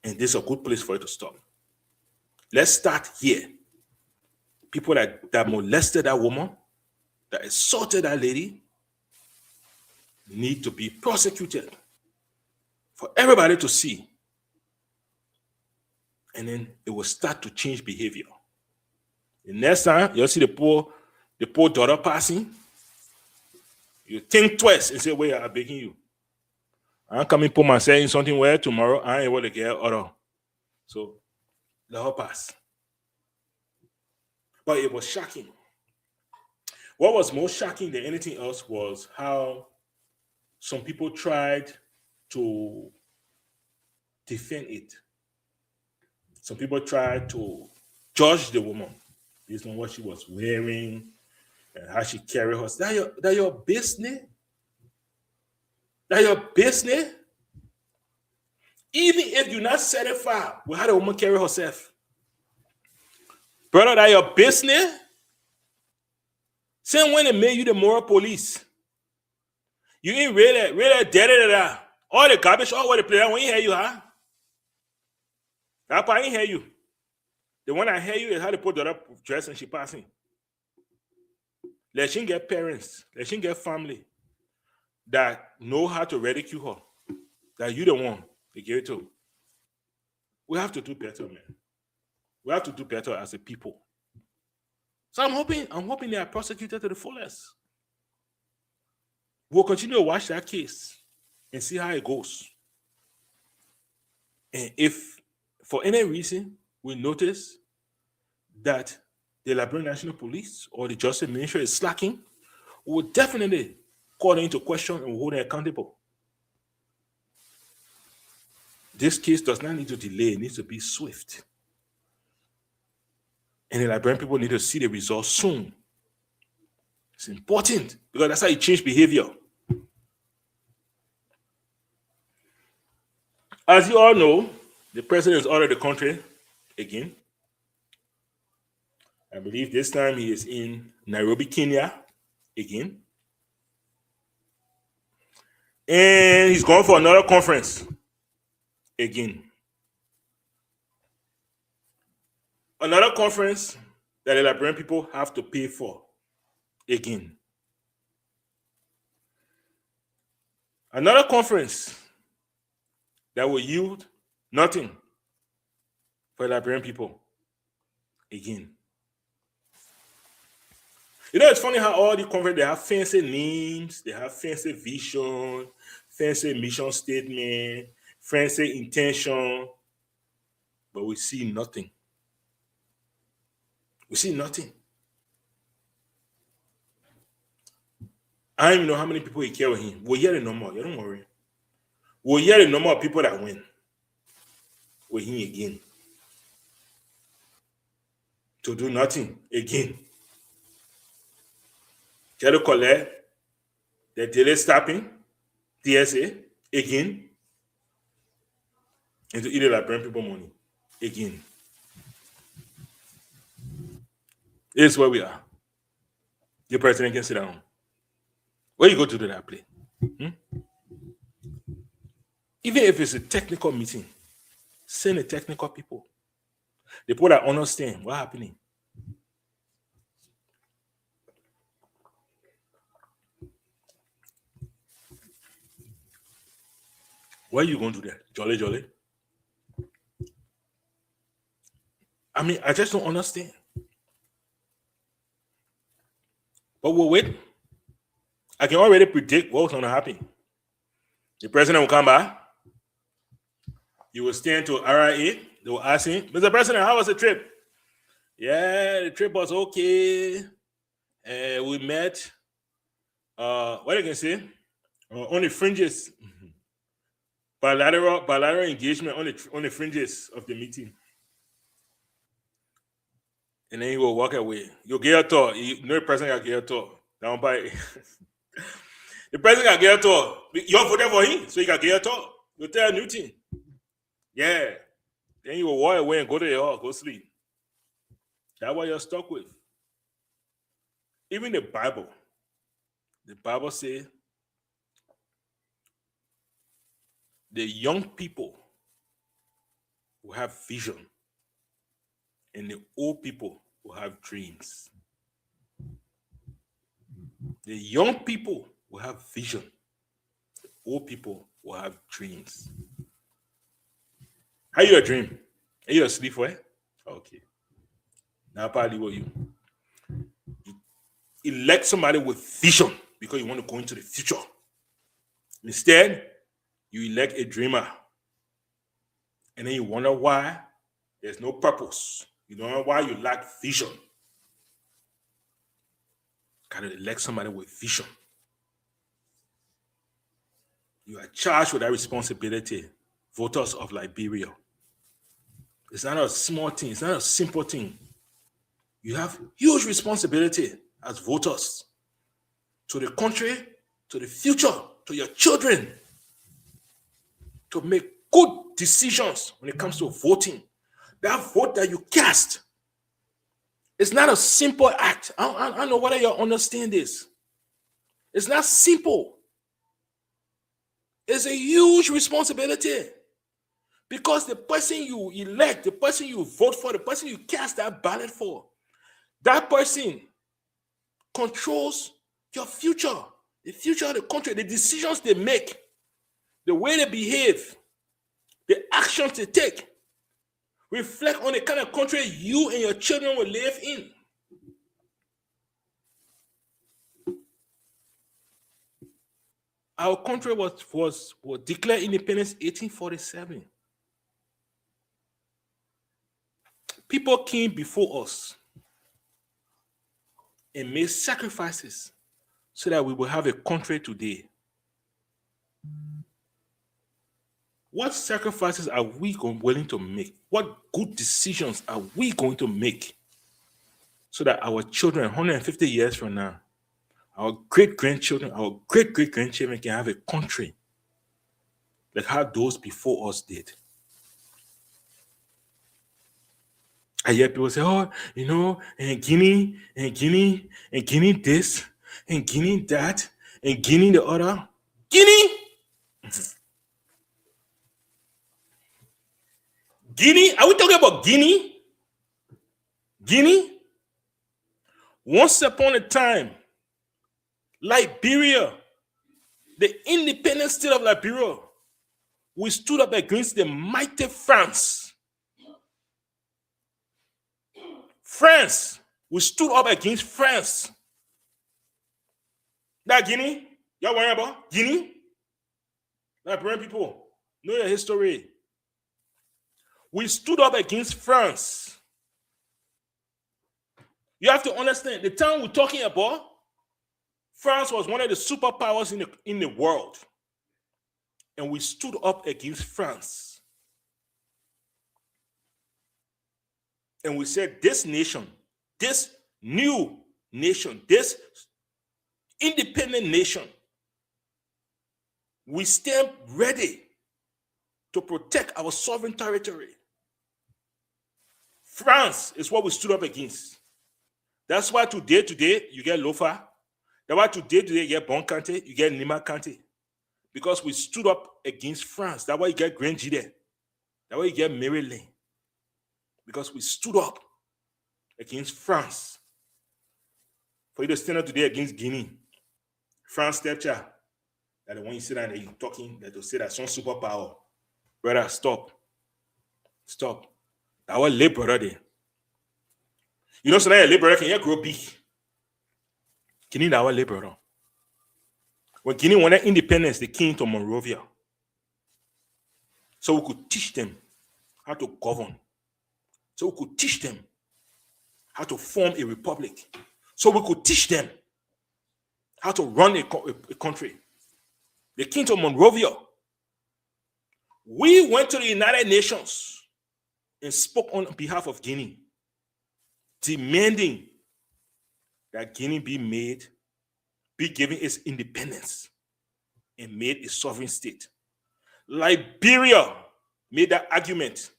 And this is a good place for it to stop. Let's start here. People that molested that woman, that assaulted that lady, need to be prosecuted for everybody to see. And then it will start to change behavior. The next time you see the poor daughter passing, you think twice and say, wait, I'm begging you. I'm coming for my saying something where tomorrow I ain't able to get order. So let her pass. But it was shocking. What was more shocking than anything else was how some people tried to defend it. Some people tried to judge the woman based on what she was wearing and how she carried herself. That your business? That your business? Even if you're not satisfied with how the woman carry herself. Brother, that your business? Same when they made you the moral police. You ain't really dead. All the garbage, all what they play, when you hear you, huh? That part I ain't hear you. The one I hear you is how they put the other dress and she passing. Let she get parents, let she get family that know how to ridicule her. That you the one they give it to. We have to do better, man. We have to do better as a people. So I'm hoping they are prosecuted to the fullest. We'll continue to watch that case and see how it goes. And if for any reason we notice that the Liberian National Police or the Justice Ministry is slacking, we will definitely call them into question and hold them accountable. This case does not need to delay, it needs to be swift. And the Liberian people need to see the results soon. It's important because that's how you change behavior. As you all know, the president has ordered the country again. I believe this time he is in Nairobi, Kenya again. And he's going for another conference again. Another conference that the Liberian people have to pay for again. Another conference that will yield nothing for the Liberian people again. You know, it's funny how all the conferences, they have fancy names, they have fancy vision, fancy mission statement, fancy intention, but we see nothing. We see nothing. I don't even know how many people he care with him. We'll hear the number. You don't worry. We'll hear the number of people that win with him again. To do nothing again. Try to collect the daily staffing, TSA, again. And to eat the Liberian people money again. This is where we are. The president can sit down. Where you go to do that play? Even if it's a technical meeting, send the technical people. The people that understand what's happening. Where are you going to do that? Jolly. I mean, I just don't understand. But we'll wait. I can already predict what's going to happen. The president will come back. He will stand to RIA. They will ask him, Mr. President, how was the trip? Yeah, the trip was okay. We met, what I can say, on the fringes. Bilateral engagement on the fringes of the meeting. And then he will walk away. You'll get a tour. You know the president got get a tour. Down by the president got get a tour. You're voted for him, so he got get a tour. You tell a new thing. Yeah. Then you will walk away and go to the hall, go sleep. That's what you're stuck with. Even the Bible says the young people will have vision and the old people will have dreams. The young people will have vision. The old people will have dreams. How you a dream? Are you asleep for it? Okay. Now probably what you elect somebody with vision because you want to go into the future. Instead, you elect a dreamer. And then you wonder why there's no purpose. You don't know why you lack vision. Gotta elect somebody with vision. You are charged with that responsibility, voters of Liberia. It's not a small thing, it's not a simple thing. You have huge responsibility as voters to the country, to the future, to your children, to make good decisions when it comes to voting. That vote that you cast, it's not a simple act. I don't know whether you understand this. It's not simple. It's a huge responsibility because the person you elect, the person you vote for, the person you cast that ballot for, that person controls your future, the future of the country, the decisions they make, the way they behave, the actions they take, reflect on the kind of country you and your children will live in. Our country was declared independence in 1847. People came before us and made sacrifices so that we will have a country today. What sacrifices are we willing to make? What good decisions are we going to make so that our children, 150 years from now, our great-grandchildren, our great-great-grandchildren can have a country like how those before us did? I hear people say, oh, and Guinea this, and Guinea that, and Guinea the other. Guinea? Guinea? Are we talking about Guinea? Guinea? Once upon a time, Liberia, the independent state of Liberia, we stood up against the mighty France. We stood up against France. That Guinea, y'all worry about Guinea? Liberian people, know your history. We stood up against France. You have to understand, the time we're talking about, France was one of the superpowers in the world. And we stood up against France. And we said, this nation, this new nation, this independent nation, we stand ready to protect our sovereign territory. France is what we stood up against. That's why today, you get Lofa. That's why today, you get Bon Kante, you get Nima Kante. Because we stood up against France. That's why you get Grand Gide. That's why you get Mary Lane. Because we stood up against France. For you to stand up today against Guinea, France stepchild, that the one you sit down and you're talking, that to say that's some superpower. Brother, stop. Stop. That was late brother there. You know, so now a labor can you grow big. Guinea that our labor. When Guinea wanted independence, they came to Monrovia. So we could teach them how to govern. So we could teach them how to form a republic. So we could teach them how to run a country. They came to Monrovia. We went to the United Nations and spoke on behalf of Guinea, demanding that Guinea be given its independence and made a sovereign state. Liberia made that argument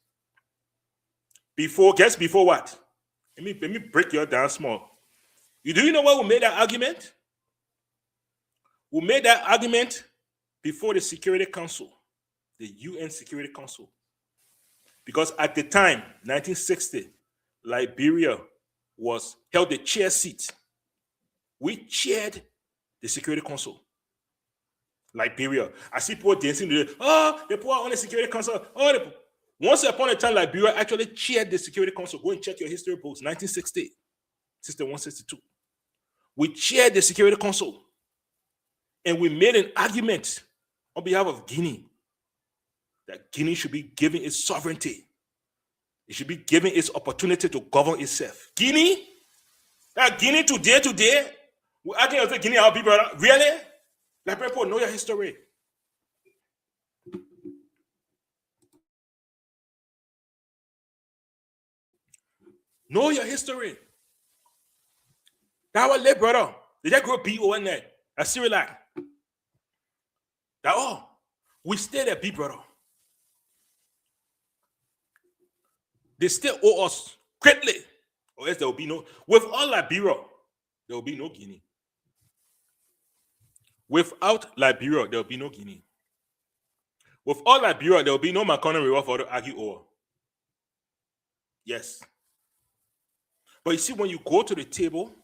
before what? Let me break you down small. Do you know why we made that argument? We made that argument before the Security Council, the UN Security Council. Because at the time, 1960, Liberia held the chair seat. We chaired the Security Council. Liberia. I see people dancing today. Oh, they put on the Security Council. Once upon a time, Liberia actually chaired the Security Council. Go and check your history books. 1960, 61, 62. We chaired the Security Council. And we made an argument on behalf of Guinea that Guinea should be given its sovereignty. It should be given its opportunity to govern itself. Guinea today, we're arguing about Guinea, our people. Really? Like people know your history. Know your history. That our late brother. They just grow big over there. That's Cyril. That we stayed at big brother. They still owe us greatly. Or else there will be no. With all Liberia, there will be no Guinea. Without Liberia, there will be no Guinea. With all Liberia, there will be no Maconnell River for to argue over. Yes. But you see, when you go to the table,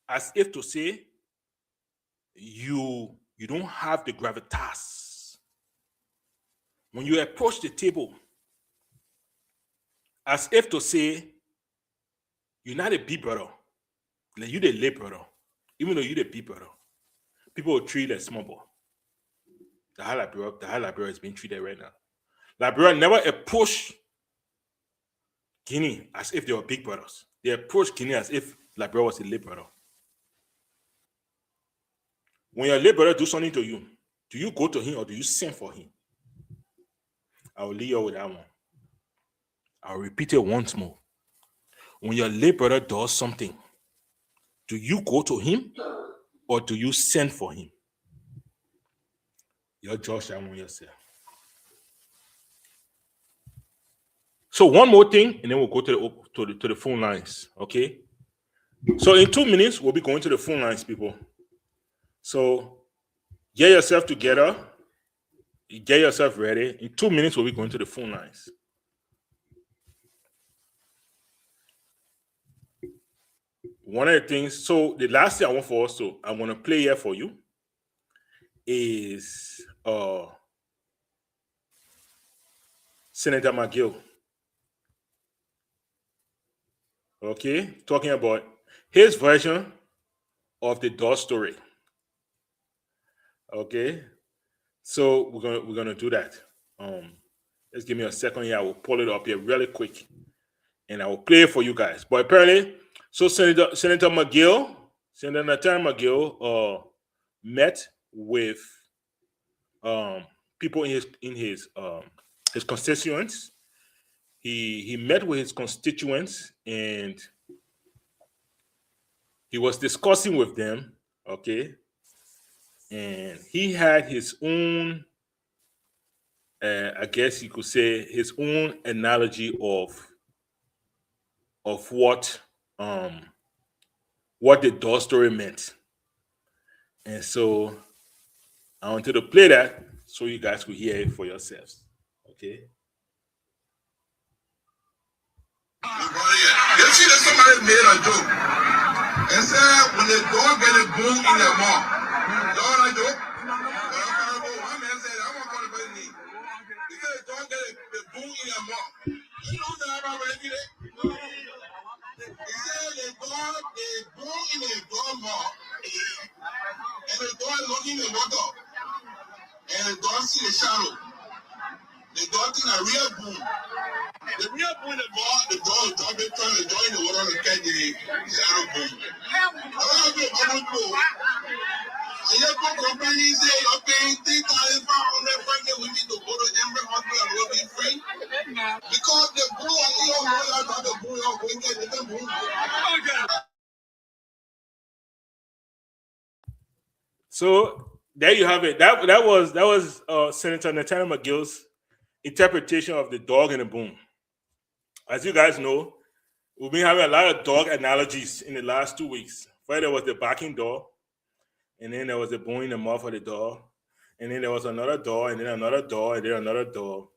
as if to say, you don't have the gravitas. When you approach the table, as if to say, you're not a big brother. Like you're the late brother. Even though you're the big brother. People will treat you like small boy. The high Liberia is being treated right now. Liberia never approached Guinea as if they were big brothers. They approached Guinea as if Liberia was a late brother. When your late brother do something to you, do you go to him or do you send for him? I will leave you with that one. I'll repeat it once more. When your late brother does something, do you go to him or do you send for him? Your judge among yourself. So one more thing, and then we'll go to the phone lines. Okay. So in 2 minutes, we'll be going to the phone lines, people. So get yourself together, get yourself ready. In 2 minutes, we'll be going to the phone lines. One of the things, so the last thing I want for us to, I want to play here for you is Senator McGill. Okay, talking about his version of the Dawes story. Okay, so we're gonna do that. Let's give me a second here. I will pull it up here really quick, and I will play it for you guys. But apparently, so Senator McGill, Senator Nathan McGill, met with people in his constituents. He met with his constituents and he was discussing with them. Okay. And he had his own, I guess you could say, his own analogy of what the Dawes story meant. And so I wanted to play that so you guys could hear it for yourselves. Okay. You see that somebody made a joke and said when the dog get a boom in their mouth. You know what I joke? One man said, I want to call the person name. He said the dog get a boom in their mouth. You know that about regular? in a door mall, and the door is looking in the water, and the door see the shadow. The door think a real boom. The real boom in the ball, the door is jumping, trying to join the water to catch the shadow boom. I want to be a bubble boom. And your company say you're paying 3,500 francs, we need to go to every hospital and will be free. Because the blue are here, not the blue are going to get the blue. So there you have it. That was Senator Nathaniel McGill's interpretation of the dog and the boom. As you guys know, we've been having a lot of dog analogies in the last 2 weeks. First, there was the barking dog, and then there was the boom in the mouth of the dog, and then there was another dog, and then another dog, and then another dog.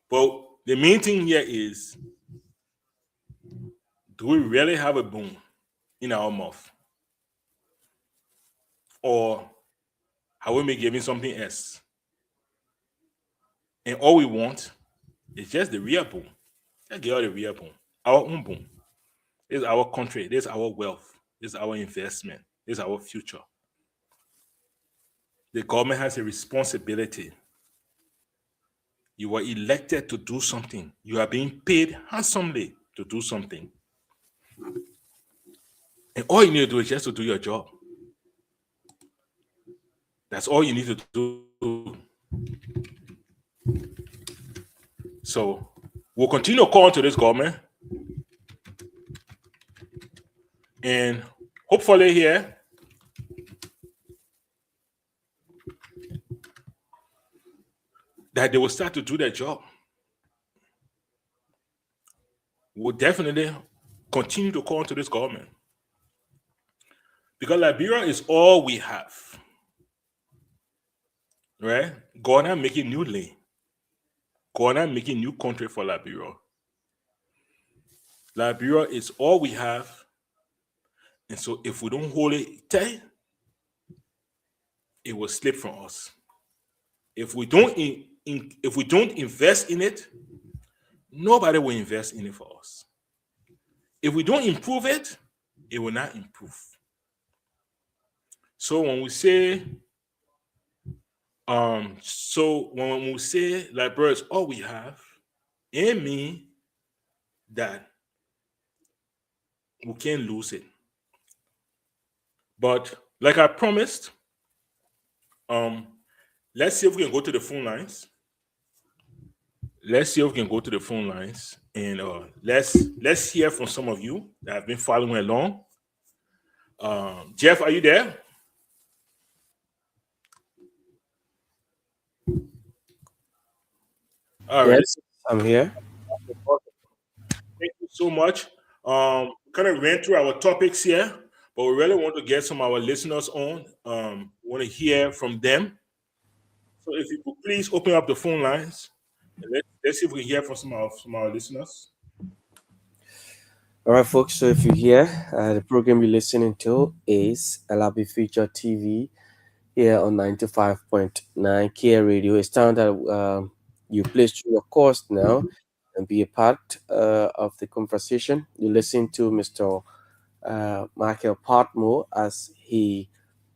But the main thing here is, do we really have a boom in our mouth? Or have we been given something else? And all we want is just the real boom. Let's get all the real boom. Our own boom. This is our country. This is our wealth. This is our investment. This is our future. The government has a responsibility. You were elected to do something. You are being paid handsomely to do something. And all you need to do is just to do your job. That's all you need to do. So we'll continue to call on to this government. And hopefully here, that they will start to do their job. We'll definitely continue to call on to this government. Because Liberia is all we have. Right? Ghana making new lane. Ghana making new country for Liberia. Liberia is all we have. And so if we don't hold it tight, it will slip from us. If we don't invest in it, nobody will invest in it for us. If we don't improve it, it will not improve. So when we say, Liberia is all we have, it means that we can't lose it. But like I promised, let's see if we can go to the phone lines. And let's hear from some of you that have been following along. Jeff, are you there? All right. Yes, I'm here. Thank you so much. Kind of ran through our topics here, but we really want to get some of our listeners on. Want to hear from them. So if you could please open up the phone lines, and let's see if we can hear from some of our listeners. All right, folks. So if you're here, the program you're listening to is LRB Future TV here on 95.9 K Radio. It's time that you place through your course now and be a part of the conversation. You listen to Mr. Michael Partmore as he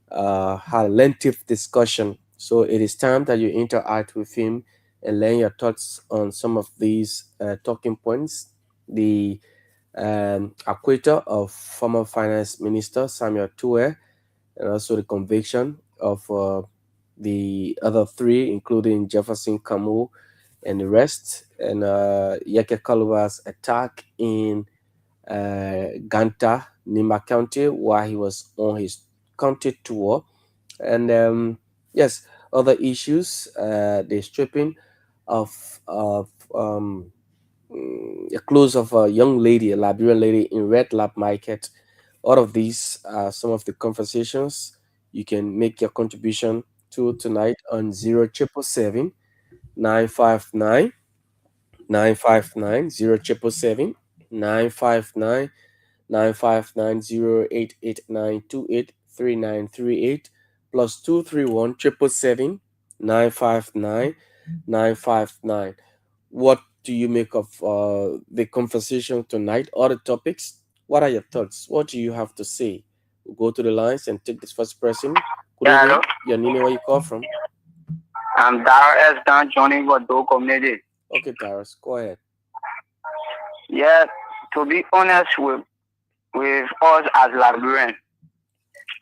had a lengthy discussion. So it is time that you interact with him and learn your thoughts on some of these talking points. The acquittal of former finance minister Samuel Tuer, and also the conviction of the other three, including Jefferson Kamu and the rest, and Yeke Kaluwa's attack in Ganta, Nima County, while he was on his county tour, and yes, other issues, the stripping of a close of a young lady, a Liberian lady in Red Lab Market. All of these are some of the conversations you can make your contribution to tonight on 0777 959 959 0777 959 959 0889 28 3938 plus 231 777 959 959. What do you make of the conversation tonight or the topics? What are your thoughts? What do you have to say? We'll go to the lines and take this first person. Good Yeah, evening. hello. Your name and where you call from? I'm Dar S. Don joining for Do Community. Okay, Darius, go ahead. Yeah, to be honest with us as Liberians,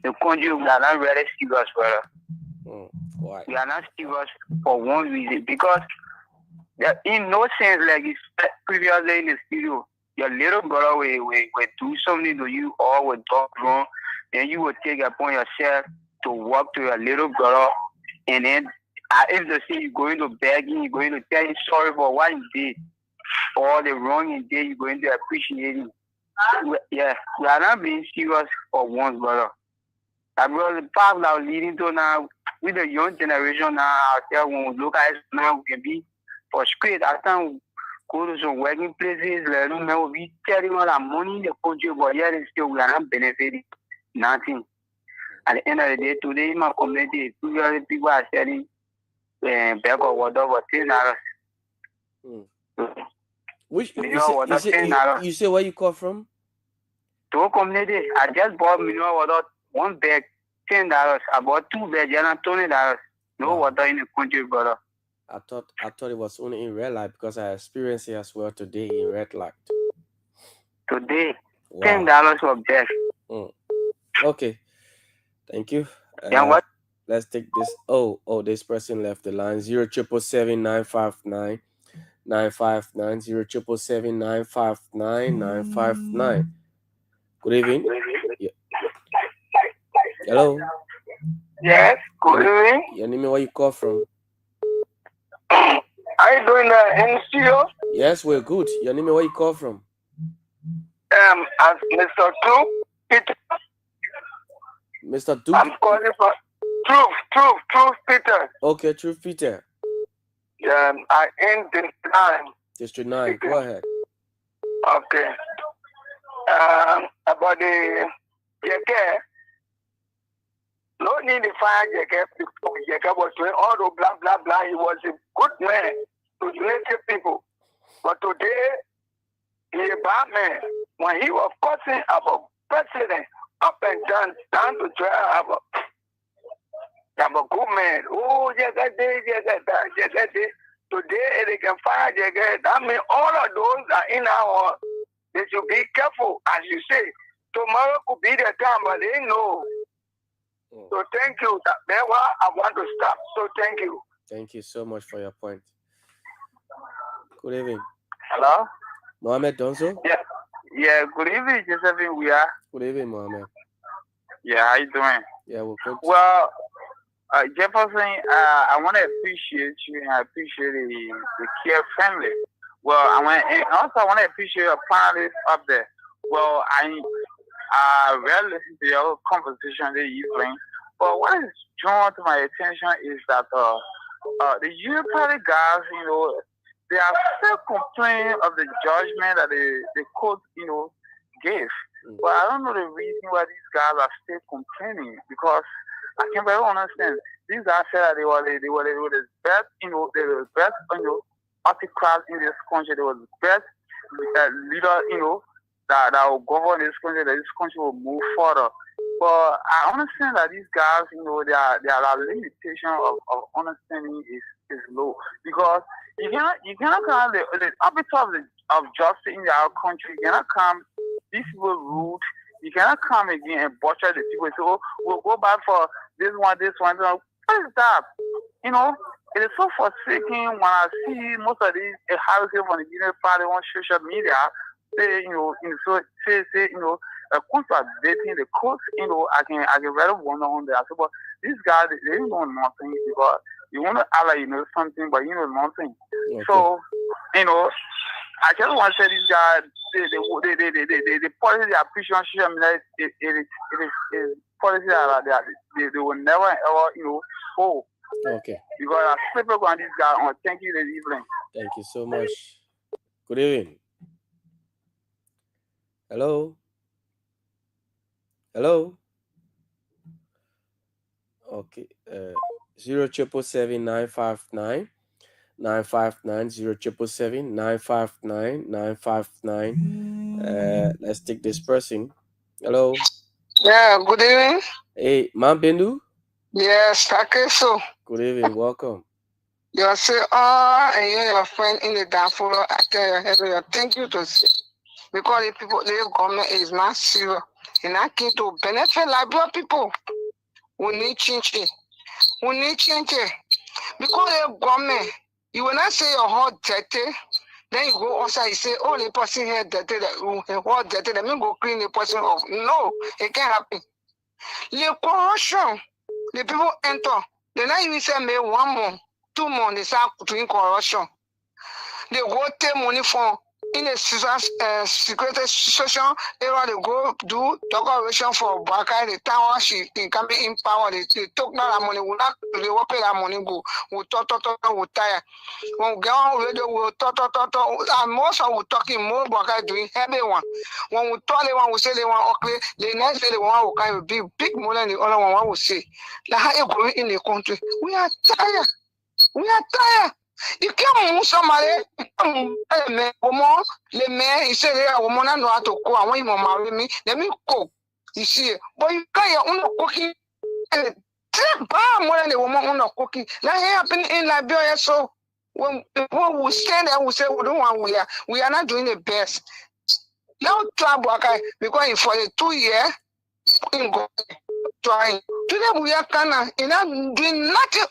the country we are not really serious, brother. Why? We are not serious for one reason because there in no sense like you said previously in the studio, your little brother will do something to you or will talk wrong, then you will take it upon yourself to walk to your little brother, and then if they say you're going to beg him, you're going to tell him sorry for what he did, or the wrong he did, you're going to appreciate him. Yeah, we are not being serious for once, brother. Brother, the path that we're leading to now, with the young generation now out there, when we look at it now, we can be frustrated. After we go to some working places, let them know we telling all our money in the country, but yet still we are not benefiting nothing. At the end of the day, today in my community, people are selling bag of water for $10. Which Mineral water, you say where you call from? To a community, I just bought mineral water, one bag, $10. I bought two bags, $20. No water in the country, brother. I thought it was only in red light because I experienced it as well today in red light. Today, $10 for bag. Okay, thank you. Yeah, what? Let's take this. Oh, this person left the line. 0777 959 959 0777 959 959. Good evening. Yeah. Hello. Yes, good evening. Your name and where you call from? Are you doing in the studio? Yes, we're good. Your name and where you call from? As Mr. Peter. Mr. Duke? I'm calling for Truth, Peter. Okay, Truth Peter. Yeah, I in District 9. District 9, go ahead. Okay. About the Jeke. No need to fire Jeke before Jeke was doing all the blah, blah, blah. He was a good man to native people. But today, he a bad man. When he was cursing about president up and down to try I'm a good man. Oh, yes, that day, yes, that day. Today, they can fire Jeke. That means all of those are in our. They should be careful, as you say. Tomorrow could be the time, but they know. So thank you. That's why I want to stop. So thank you. Thank you so much for your point. Good evening. Hello? Mohammed Donzo? Yeah, good evening, Josephine. We are. Good evening, Mohammed. Yeah, how you doing? Yeah, we're good. Well, Jefferson, I want to appreciate you and I appreciate the Care family. Well, I want to appreciate your panelists up there. Well, I rarely listen to your conversation that you bring, but what is drawn to my attention is that the Union Party guys, they are still complaining of the judgment that the court, gave. But I don't know the reason why these guys are still complaining, because I can very understand. These guys said that they were the best, they were the best, autocrats in this country. They were the best leader, that will govern this country, that this country will move further. But I understand that these guys, their limitation of understanding is low, because you cannot come the arbiter of justice in our country. You cannot come these people rude. You cannot come again and butcher the people. So we'll go back for this one. What is that? It is so forsaking when I see most of these houses from the Union Party on social media say, contradicting the courts. I can really wonder on that. But these guys, they don't know nothing, because you want to act like you know something, but you know nothing. Okay. So, I just want to say these guys, the policy they are pushing on social media, it is policy that they will never ever, hold. Okay. Because I sleep on this guy. Thank you, this evening. Thank you so much. Good evening. Hello. Okay. 0777 959 959 0777 959 959. Let's take this person. Hello. Yeah, good evening. Hey, Mambendu. Yes, okay, so. Good evening, welcome. You say, and you're your friend in the downfall. I tell you, thank you to say. Because the people, the government is not serious. And I came to benefit Liberian people. We need change. We need change. Because the government, you will not say your heart dirty. Then you go outside, you say, oh, the person here dirty, the heart dirty, let me go clean the person off. No, it can't happen. The corruption, the people enter. They not even say, me 1 month, 2 months, they start doing corruption. They go take money from in the security situation area, they go do decoration for Baka, the town she can be in power, they took that money, will not they will pay that money go, will talk, will tire. When we go on radio, we'll talk, and most of we talking more Baka doing heavy one. When we talk the one we say they want okay, the next day the one will kind of big more than the other one will say. Like how you going in the country. We are tired. You can't move somebody, the man, he said, a woman, I know how to cook. I want you to marry me. Let me cook. You see, but you got your own cooking. Take more than the woman own cooking. That happened in Liberia. So when we stand there, we say, we don't want we are not doing the best. Now, because for the 2 years, trying. Today we are kind of doing nothing.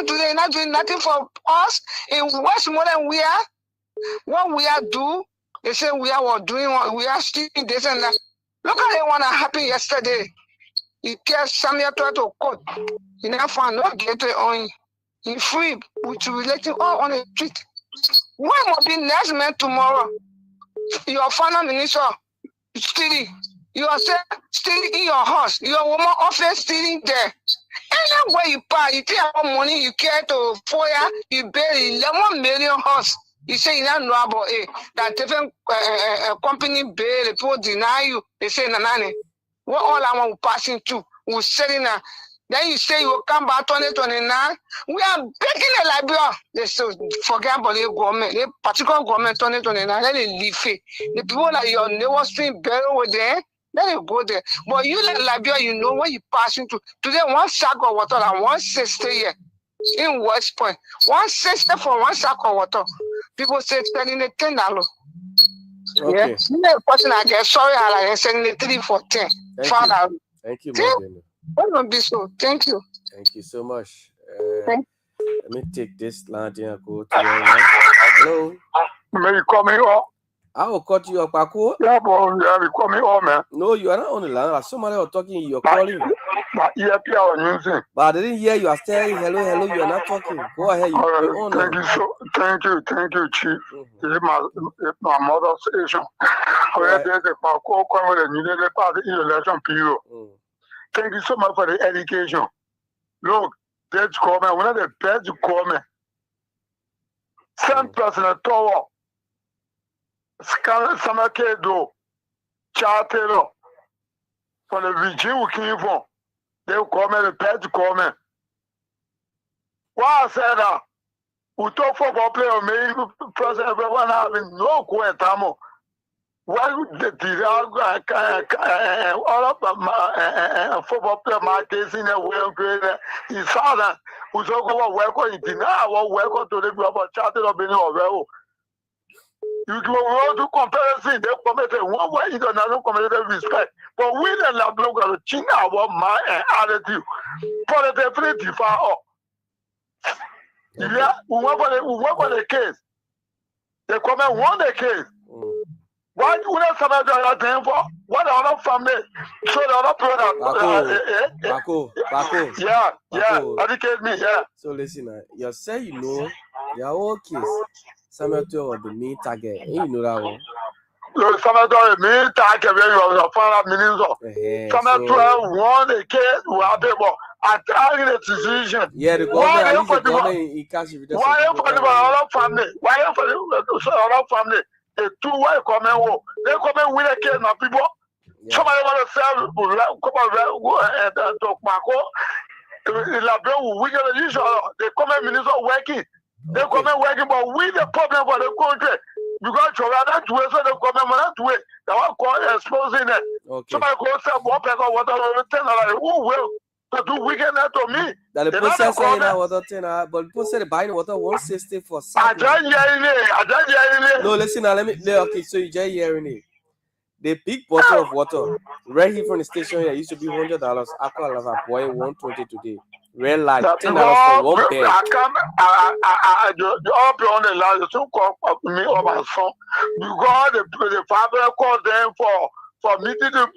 Today not doing nothing for us. In Westmoreland we are. What we are do? They say we are doing. We are still this and that. Look at the one that happened yesterday. He kept Samuel tried to court. He never found no get it on. He free with relating all on the street. When will be next man tomorrow? Your final minister stealing. You are stealing in your house. Your woman office stealing there. Anywhere you buy, you take our money, you care to fire, you pay 11 million house. You say you don't know about it. That different company bail, the people deny you. They say, Nanani, what all I want passing through, we're selling now. Then you say you will come back 2029. We are begging the Liberia. They say, forget about the government, the particular government 2029. Let it leave it. The people that your neighbor stream burial with them, let it go there. But you like Liberia, you know when you passing through. Today, 1 sack of water and 160 here in West Point. 160 for 1 sack of water. People say selling it $10. Okay. Yeah. The person I get sorry, I selling it 3 for 10. Thank you, Mambendu. Don't be so. Thank you. Thank you so much. Thank Let me take this line and go to your line. Hello. May you call me up? I will cut you up, Paco. Yeah, but you call me up, man. No, you are not on the line. Somebody was talking, you're calling. But yeah, using. But I didn't hear you. I saying hello, you are not talking. Go ahead. You're on thank you, Chief. This is my mother's station. Where there's a Paco coming and you didn't pass the election period. Thank you so much for the education. Look, that's comment, one of the best comment. Same person at Tower. Samakedo, Chartero, from the regime we came from, they will comment the best comment. Why I said that? We talk football player, maybe president, everyone having no question. Why would all of football player markets in a way of he saw that we talk about welcome in deny what welcome to the group of charter of being over. You go to comparison, they committed one way international community respect. But we the Lablo got to change our mind and attitude. Positively defy. Yeah, we work on the case. They come and won the case. Why do we not have that time for? What the other family? So the other product. Baco. Yeah. Educate me, yeah. So listen, you say you know your whole case. Samuel or the main target. You know that one. Samuel the main target when you was a final minister. Samuel won the case. We are able. I tell you the decision. Yeah, the government in cash. Why for the other family? Why for the other family? The 2 way come and they come and win a case now, people. Somebody want to sell to Marco. They come and minister working. The government working, but we the problem for the country. Because you are not way, so the government not way. They want to exposing it. Okay. Somebody go say one pack of water, who will to do weekend to me? That the They process not saying that water 10, but people say they buy the water 160 for I sack. don't hear No, listen now. Okay, so you just hearing it. The big bottle of water right here from the station here used to be $100. Aqua Lava boy $120 today. Red light $10 for one bed. I can't. The up on the line to call me or my son because the father called them for meeting to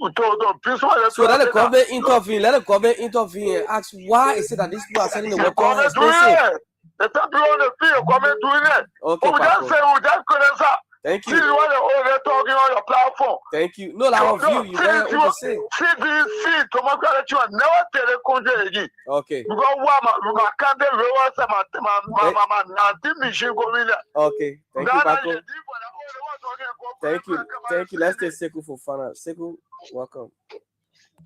peaceful. So let the government intervene. Let the government intervene and ask why is it that these people are selling the water expensive? The people on the field, government doing it. Okay, we just say we just couldn't. Thank This is you. what they're talking on your platform. Thank you. No, like of you very say. See, tomorrow you never tell the country again. Okay. Because my can't my machine going there. Okay. Thank you, Paco. Thank you. Let's take Sekou for fun. Sekou, welcome.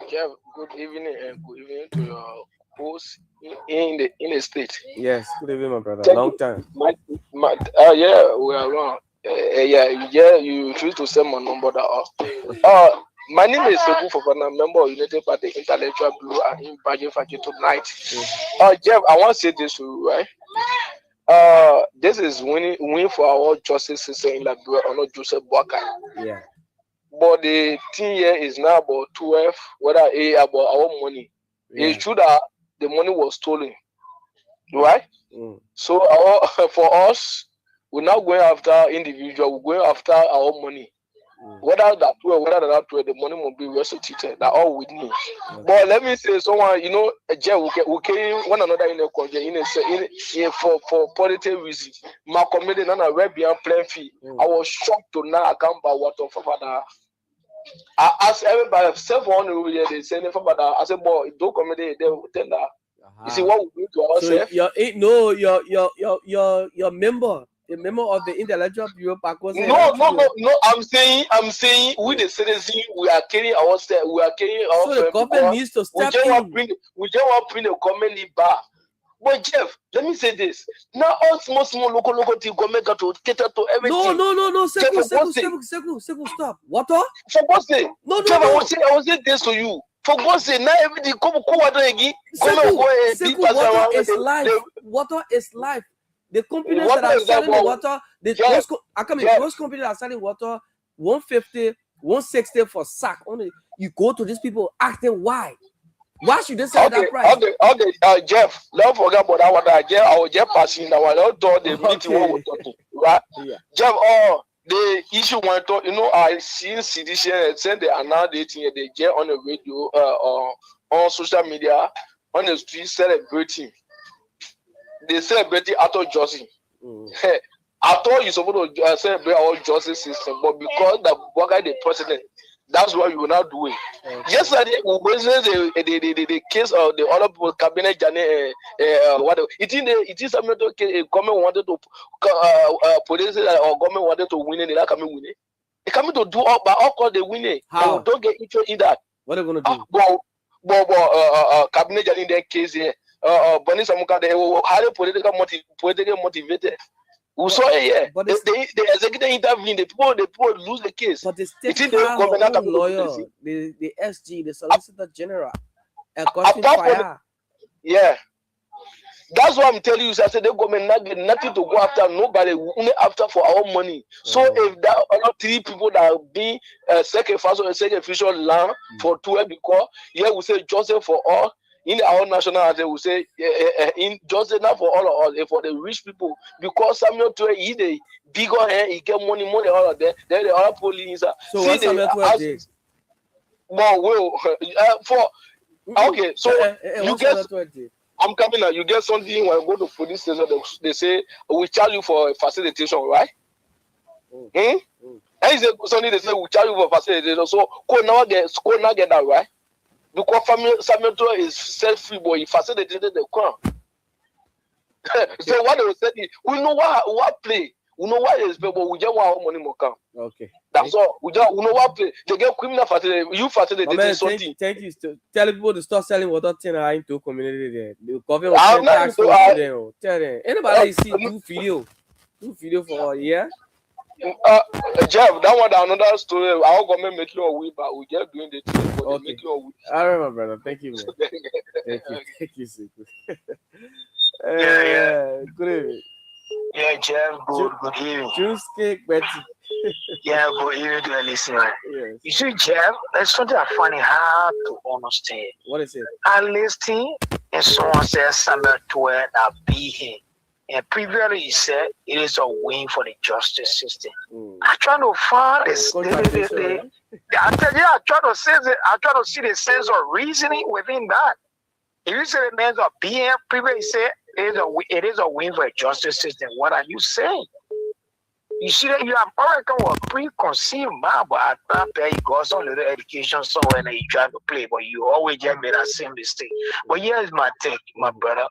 Jeff, good evening and good evening to your host in the state. Yes, good evening, my brother. Long time. Yeah, we are wrong. You choose to send my number that my name is Sekou Fofana, member of United Party Intellectual Bureau and in Baji Faji tonight. Jeff, I want to say this to you, right? This is win for our justice system in Liberia under Joseph Boakai. Yeah. But the thing here is now about 12, whether about our money. Yeah. It's true that the money was stolen, right? So for us, we're not going after individual, we're going after our money. Whether that way, whether that way, the money will be restituted. That all with me. But let me say, someone, Jeff, we came one another in a country for political reasons. My community, none of Arabian playing fee. I was shocked to now account by what of that. I asked everybody, except for one year, they say never but I said, boy, don't comedy, they will tell that. You see what we do to ourselves? So your member. The member of the intellectual bureau No. I'm saying we the citizens, we are carrying ourselves, we are carrying our. So the government needs to step in. We just want to bring the government back. But Jeff, let me say this. Now all small local team government got to cater to everything. No. Sekou, stop. What? For God's sake. No. Jeff, I was saying this to you. For God's sake, now everything come again. Sekou, water is life. Water is life. The companies that are selling the water, those companies that are selling water 150, 160 for sack. Only you go to these people, ask them why. Why should they sell that price? Okay, Jeff, don't forget about that water. Jeff, I was just passing that one. Don't do the meeting what we're talking, right? Yeah. Jeff, the issue went on. I see CDC send the announcement they get on the radio, on social media, on the street celebrating. They celebrating Arthur Johnson. I thought you're supposed to celebrate our justice system, but because the guy the president, that's what you will not do it. Yesterday, we presented the case of the honorable cabinet whatever. It is something that government wanted to police or government wanted to win it. They are coming win it. They coming to do all, but all cause they win it. How? Don't get interested in that. What are they gonna do? Cabinet in that case here. Bonnie Samuka, they were highly politically motivated. We saw it here. But the executive intervened. The people lose the case. But the state lawyer, the SG, the Solicitor General, fire. Yeah. That's what I'm telling you. I said the government not get nothing to go after. Nobody only after for our money. So if that other three people that are being sacrificed or sacrificial land for 12 because we say Joseph for all. In our national anthem, we say in just enough for all of us, for the rich people, because Samuel Toure, he the bigger hand, he get money, all of them. Then the other police. So what Samuel Toure did? Okay, so you get. I'm coming now. You get something when I go to police station. They say we charge you for facilitation, right? And he said something. They say we charge you for facilitation. So could not get that right. Because Samuel Toure is self-free, but he facilitated the crime. So what they were saying, we know what play, we know what is, but we just want our money more come. Okay. That's all. We know what play. They get criminal facility. You facility. Man, something. Thank you. Tell people to stop selling water thinner into community there. The government I'm will not tax into- them. Tell them. Anybody see do video for a year? Jeff, that one another story. Our government making a way, but we just doing the thing. But Okay. making a way. All right, my brother. Thank you, man. Thank you, Siku. Good evening. Yeah, Jeff, good evening. Juice cake, Betty. Yeah, good evening to the listener. Yes. You see, Jeff, there's something I find it hard to understand. What is it? I listening and someone says Samuel 12 now be him. And previously he said it is a win for the justice system. I try to find this. I try to see the sense of reasoning within that. If you say the names of being, previously he said it is a win for the justice system. What are you saying? You see that you have already come with a preconceived mind, but at that point you got some little education somewhere and you try to play, but you always just made that same mistake. But here's my take, my brother.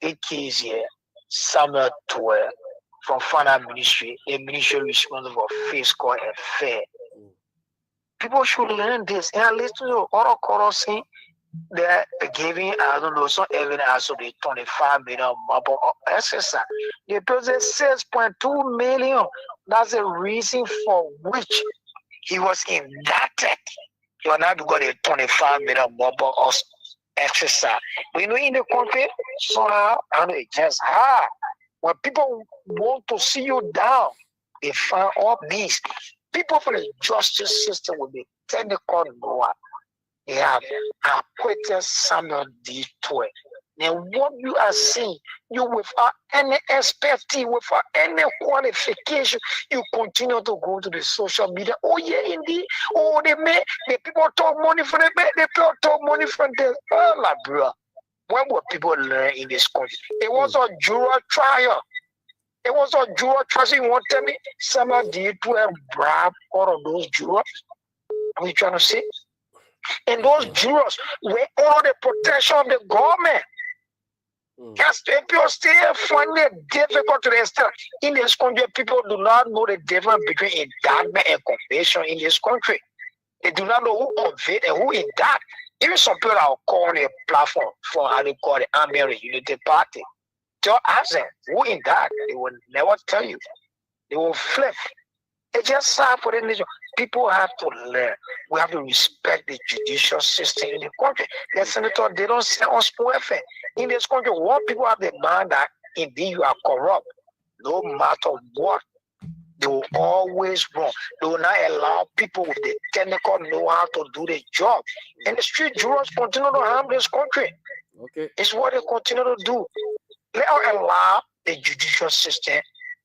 The case here, Samuel 12 from Finance Ministry, a ministry responsible for fiscal and fair. People should learn this. And I listen to other chorus saying they're giving, I don't know, some evidence as to the 25 million mobile exercise. They possess 6.2 million. That's the reason for which he was indicted. You are not got a 25 million mobile exercise. But you know, in the country, somehow, I know it's just hard. When people want to see you down, they find all means. People from the justice system will be technical know. They have acquitted Samuel D. 12. And what you are saying, you without any expertise, without any qualification, you continue to go to the social media. Oh yeah, indeed. Oh, the people talk money from the they people talk money from the bro. When will people learn in this country? It was a juror trial. It was a juror trial. So you want to tell me Samuel D. 12 bribed all of those jurors? What are you trying to say? And those jurors were all the protection of the government. Yes, people still find it difficult to understand. In this country, people do not know the difference between indictment and conviction in this country. They do not know who convict and who indict. Even some people are calling a platform for how they call the Army Unity Party. Just ask them who indict. They will never tell you. They will flip. It's just sad for the nation. People have to learn. We have to respect the judicial system in the country. The senator, they don't say on Spoon FM. In this country, what people have the mind that indeed you are corrupt, no matter what, they will always wrong. They will not allow people with the technical know-how to do the job. And the street jurors continue to harm this country. Okay. It's what they continue to do. Let us allow the judicial system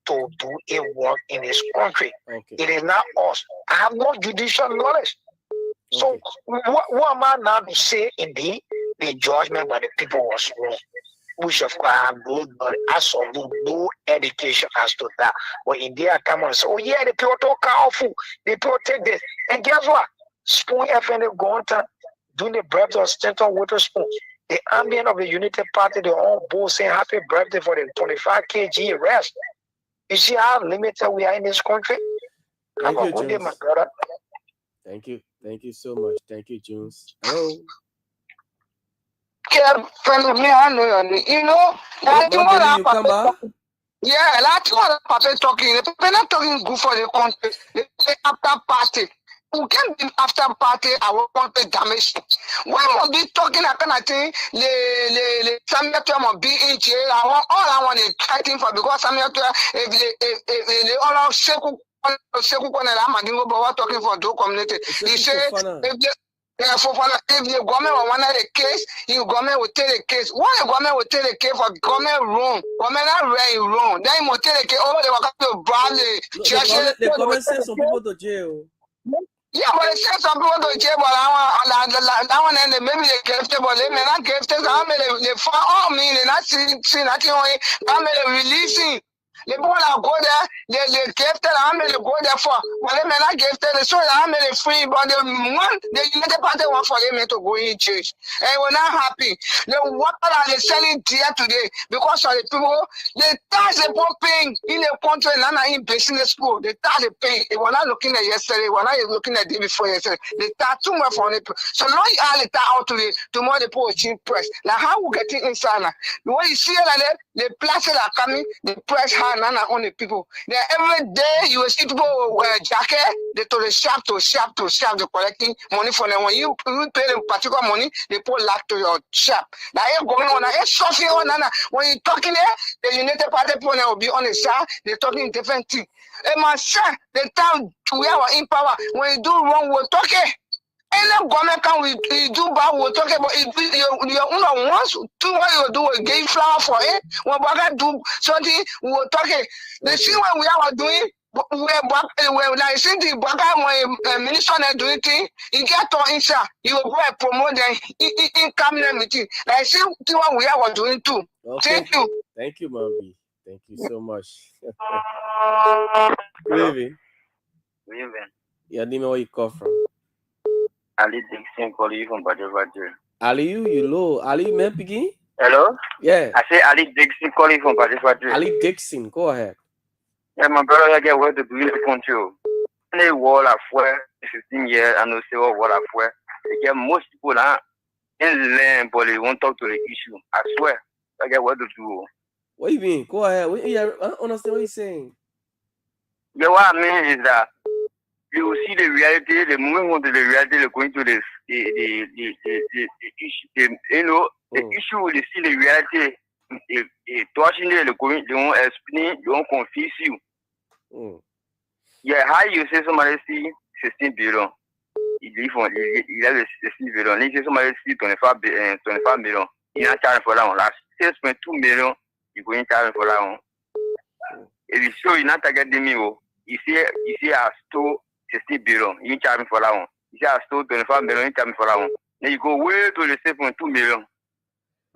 to do a work in this country. Okay. It is not us. I have no judicial knowledge. So what am I now to say? Indeed, the judgment by the people was wrong. Which of course I have no knowledge, absolutely no education as to that. But India I come and say, oh yeah, the people talk powerful, the people take this. And guess what? Spoon FN they go on doing the birthday of Stanton Witherspoon. The ambient of the Unity Party, they all both saying happy birthday for the 25 kg arrest. You see how limited we are in this country? Thank you, good day, Jones. my brother. Thank you. Thank you so much. Thank you, Jones. Hello. Friend of me, I know your name. You know, that's Monday, what you come back? yeah, that's what I'm talking. The people not talking good for the country. They say after party. Who can be after party? I will want to damage. Why must be talking that kind of thing? The Samuel 12 must be in jail. All I want is fighting for because Samuel 12 if they all Seku talking for the community. He said if the government will want the case, the government will take the case. Why the government will take the case for government wrong? Government not very wrong. Then he will take the case. Oh, they were going to Bradley. The government send some people to jail. Yeah, but they send some people to jail, but that one and maybe they gave them, but they may not give them. They found all me, they not see nothing on it. They releasing. The people that go there, they gifted, how many go there for? But they may not gifted, so how many free, but the United Party want for them to go in church. And we're not happy. The water that they selling dear today because of the people, the tax they put paying in the country and not in business school. The tax they pay. They were not looking at yesterday, we're not looking at the day before yesterday. They tax too much for people. So now you all the tax out today, tomorrow they put a cheap price. Like how we get it inside now? When you see it like that, the prices are coming, the price high on the people. Then every day you will see people wear jacket, they to the shop, they're collecting money for them. When you pay them particular money, they put lack to your shop. Now you're going on, it's something on. When you're talking there, the United Party people will be on the side, they're talking different things. And my son, the time we are in power, when you do wrong, we're talking. Any government can we do bad, we're talking about it. You once, two, what you do, we give flower for it. When we do something, we're talking. The thing what we are doing, when I see the Baga minister doing things, you get to inside, you will go and promote them in cabinet meeting. I see what we are doing too. Okay. Thank you. Thank you, Mambi. Thank you so much. Good evening. Good evening. Your name, where you come from? Ali Dixon calling you from Badevadre. Ali, you low. Ali, man, begin? Hello? Yeah. I say Ali Dixon calling from Badevadre. Ali Dixon, go ahead. Yeah, my brother, I get where to do in the country. Any wall of where 15 years, I know say what wall of where. They get most people in land, but they won't talk to the issue. I swear. I get what to do. What do you mean? Go ahead. I don't understand what you're saying. Yeah, what I mean is that you will see the reality, the moment onto the reality, they're going to the issue. You know, the issue will see the reality. Touching they won't explain, they won't confuse you. Yeah, how you say somebody see 16 billion? You have 16 billion. You say somebody see 25 million. You're not charging for that one. Last 6.2 million, you're going to charge for that one. If you show you're not targeting me, you see I stole 16 billion, you charge me for that one. You say I stole 25 million, you charge me for that one. Then you go way to the 6.2 million.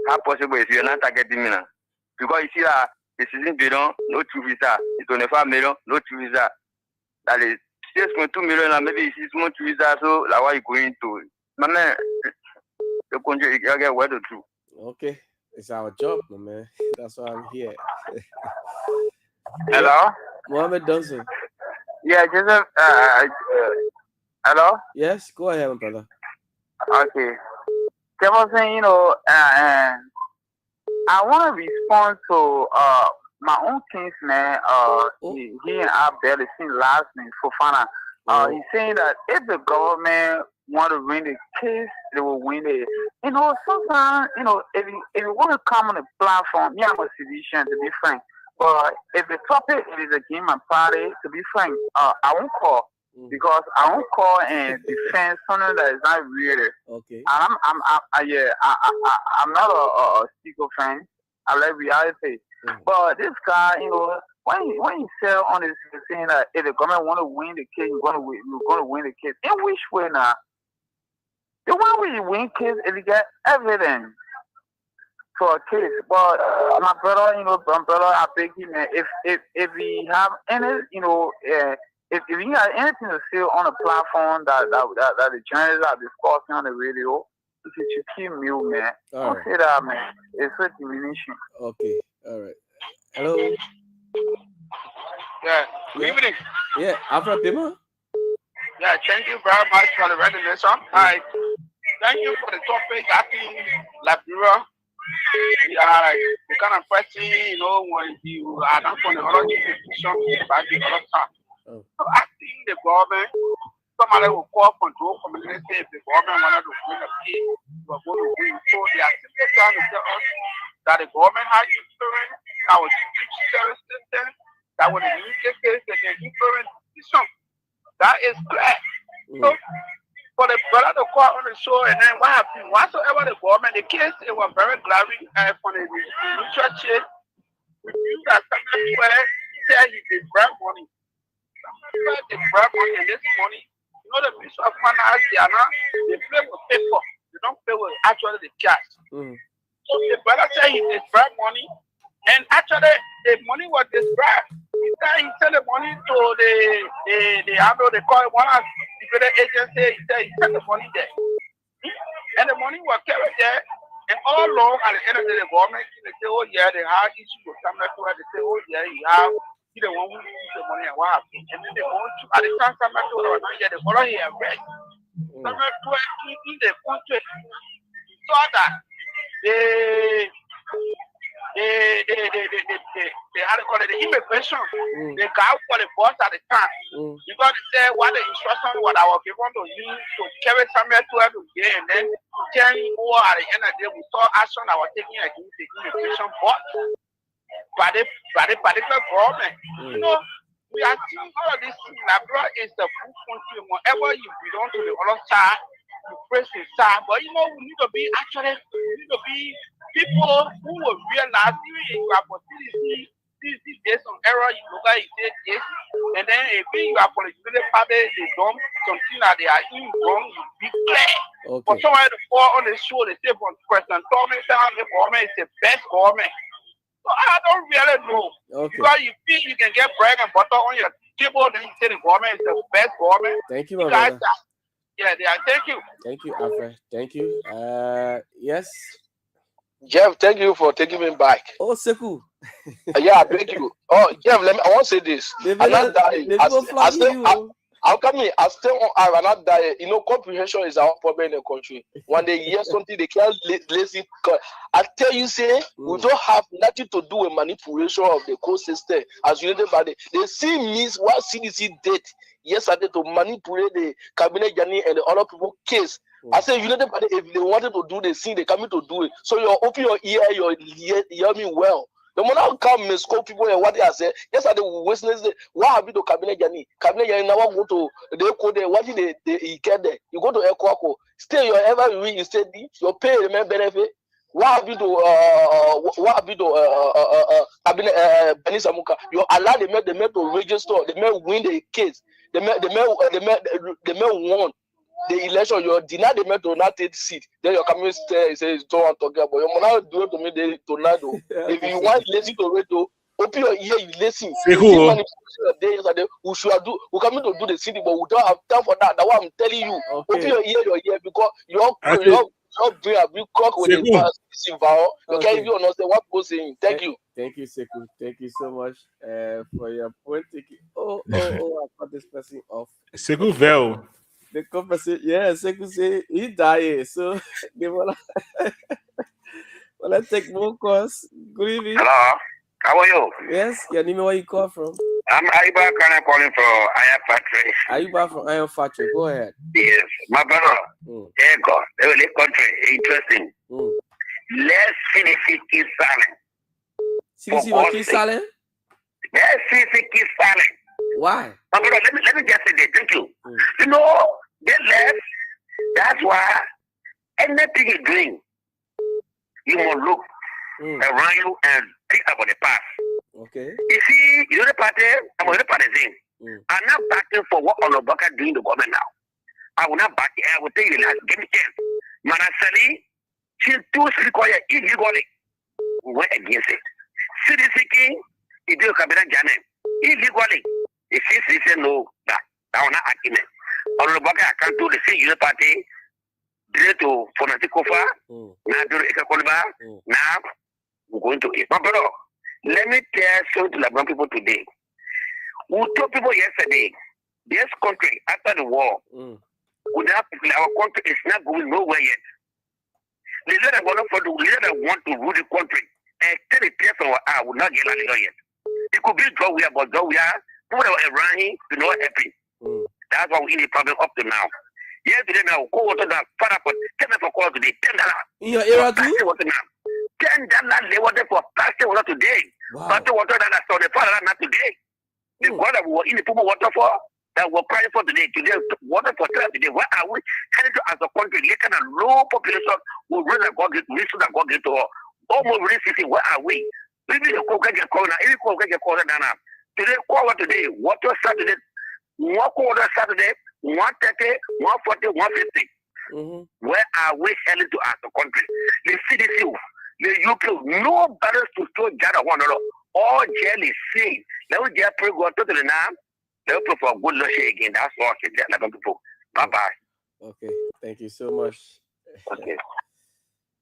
How possible if you're not targeting me now? Because you see that the 16 billion, no true visa. The 25 million, no true visa. That is 6.2 million, and maybe 6 months visa, so like what you going to? My man, the country, you get where to do. Okay. It's our job, my man. That's why I'm here. Hello? Mohammed Dunson. Yeah, Joseph. Hello? Yes, go ahead, my brother. Okay. Jefferson, you know, I want to respond to my own kinsman. He and Abel is saying last name Fofana. He's saying that if the government want to win the case, they will win it. You know, sometimes, you know, if you want to come on a platform, me, I'm a citizen, to be frank. But if the topic is against my party, to be frank, I won't call. Because I won't call and defend something that is not real. Okay. I'm not a speaker fan. I like reality. But this guy, you know, when he said on this, saying that if the government want to win the case, we're going to win the case. In which way now? The one we win case is to get evidence for a case. But my brother, you know, I beg you, man, if we have any, you know, if you have anything to say on a platform that the journalists are discussing on the radio, you should keep mute, man. Don't say that, man. It's a diminishing. Okay, all right. Hello. Yeah. Good evening. Yeah, Alfred Pima. Yeah, thank you very much for the recognition. Hi. Thank you for the topic. I think Liberia. The kind of person, you know, when you are not from the other institution, but the other time. So I think the government, somebody will call control community if the government wanted to win a case, we are going to win. So they are simply trying to tell us that the government has influence our judicial system, that when the UK case, they can influence decision. That is clear. So for the brother to call on the show, and then what happened? Whatsoever the government, the case, it was very glaring for the mutual change. We knew that somebody said he did grab money. They grab money and this money, you know, the Ministry of Finance, they play with paper. They don't play with actually the cash. So the brother said he did grab money And actually, the money was dispersed. He sent the money to the how do they call it, one of the federal agency. He sent the money there. And the money was carried there. And all along, at the end of the day, the government, they say, oh yeah, they have issues with Samuel Tour. They say, oh yeah, you have, you don't want to use the money and what. And then they go to, at the time Samuel Tour was not here, they follow here, right? Samuel Tour, in the country, saw that they had to call it the immigration. They got for the boss at the time. Because they said what the instruction what I was given to use to carry somewhere to every day, and then 10 more at the end of the day we saw action I was taking against the immigration board by the particular government. You know, we are seeing all of this. Liberia is the full country. Whenever you belong to the other side, you praise the side. But you know, we need to be people who will realize you are positivity. This based on error, you look at it, yes, and then if you are political party, they don't something that they are in wrong, you be clear. Okay. For someone to fall on the show, they say from President Thomas, the government is the best government. So I don't really know. Okay. Because you think you can get bread and butter on your table, then you say the government is the best government. Thank you, my brother. Yeah, they are. Thank you. Thank you, Alfred. Thank you. Yes. Jeff, thank you for taking me back. Oh, Sekou. Yeah, thank you. Oh, Jeff, I want to say this. I'm not dying. I'm coming. I still I'm not dying. You know, comprehension is our problem in the country. When they hear something, they can't listen. I tell you, say, we don't have nothing to do with manipulation of the court system. As you know, but they see means what CDC did yesterday to manipulate the cabinet journey and the other people case. I say, you know, if they wanted to do the thing, they coming to do it. So you open your ear, you hear me well. The moment come and scope people and what they are saying, yesterday, Wednesday, what have you to cabinet journey? Cabinet journey now go to the code there. What did they get there? You go to Equaco. Still, you ever read instead, your pay remain benefit. What have you to cabinet Benny Samuka? You allow the men to register, the men win the case, the men won the election. You deny the men to not take seat. Then your communist says don't want to talk about. You must do it to me the tornado. If you want listen to radio, open your ear, you listen. We coming to do the city, but we don't have time for that. That's what I'm telling you. Okay. Open your ear because your brain have been cocked with the vow. You can't even understand what people saying. Thank you. Thank you, Sekou. Thank you so much for your point. Oh, I cut this person off. Sekou Vel. The conversation, yeah, Sekou say he died. So they wanna take more calls. Good evening. Hello, how are you? Yes, your name, where you call from? I'm Ayuba Kana calling from Iron Factory. Ayuba from Iron Factory, go ahead. Yes, my brother. Hey God, the country, interesting. Let's finish it, keep silent. CDC will keep silent? Let's finish it, keep silent. Why? My brother, let me just say this. Thank you. You know, they left. That's why anything you doing, you must look around you and think about the past. Okay. You see, you know the party, I'm on the party thing. I'm not backing for what Olobaka doing the government now. I will not back it. I will tell you that. Give me a chance. Manasali, she too require illegally. We went against it. CDC King, he did a cabinet jamming. Illegally. If he says no, that will not argument. Olobaka can't do the same party. Direct to Fonatikofa, now do Ekakolba, now we're going to it. But brother, let me tell something to the people today. We told people yesterday, this country after the war, our country is not going nowhere yet. The leader that want to rule the country and tell the truth from our will not get a leader yet. It could be draw we are, but draw we are, people around him to know happy. That's why we in the problem up to now. Yesterday now, go water that father for $10 call today, $10. In your area too? $10 they water for plastic water today. Plastic water that I saw the father not today. The water we were in the people water for that we're crying for today, water for today. Where are we headed to as a country? Later a low population will run and go get resources and go get to almost racism. Where are we? Maybe the coca get corner, every coca get corner now. Today, today, water Saturday, one quarter Saturday, 130, 140, 150. Where are we heading to as a country? The CDC, the UK, nobody to store Jada one another. All jail is seen. Let me just pray God to the name. Let me pray for good luck again. That's all I can do. Bye bye. Okay, thank you so much. Okay.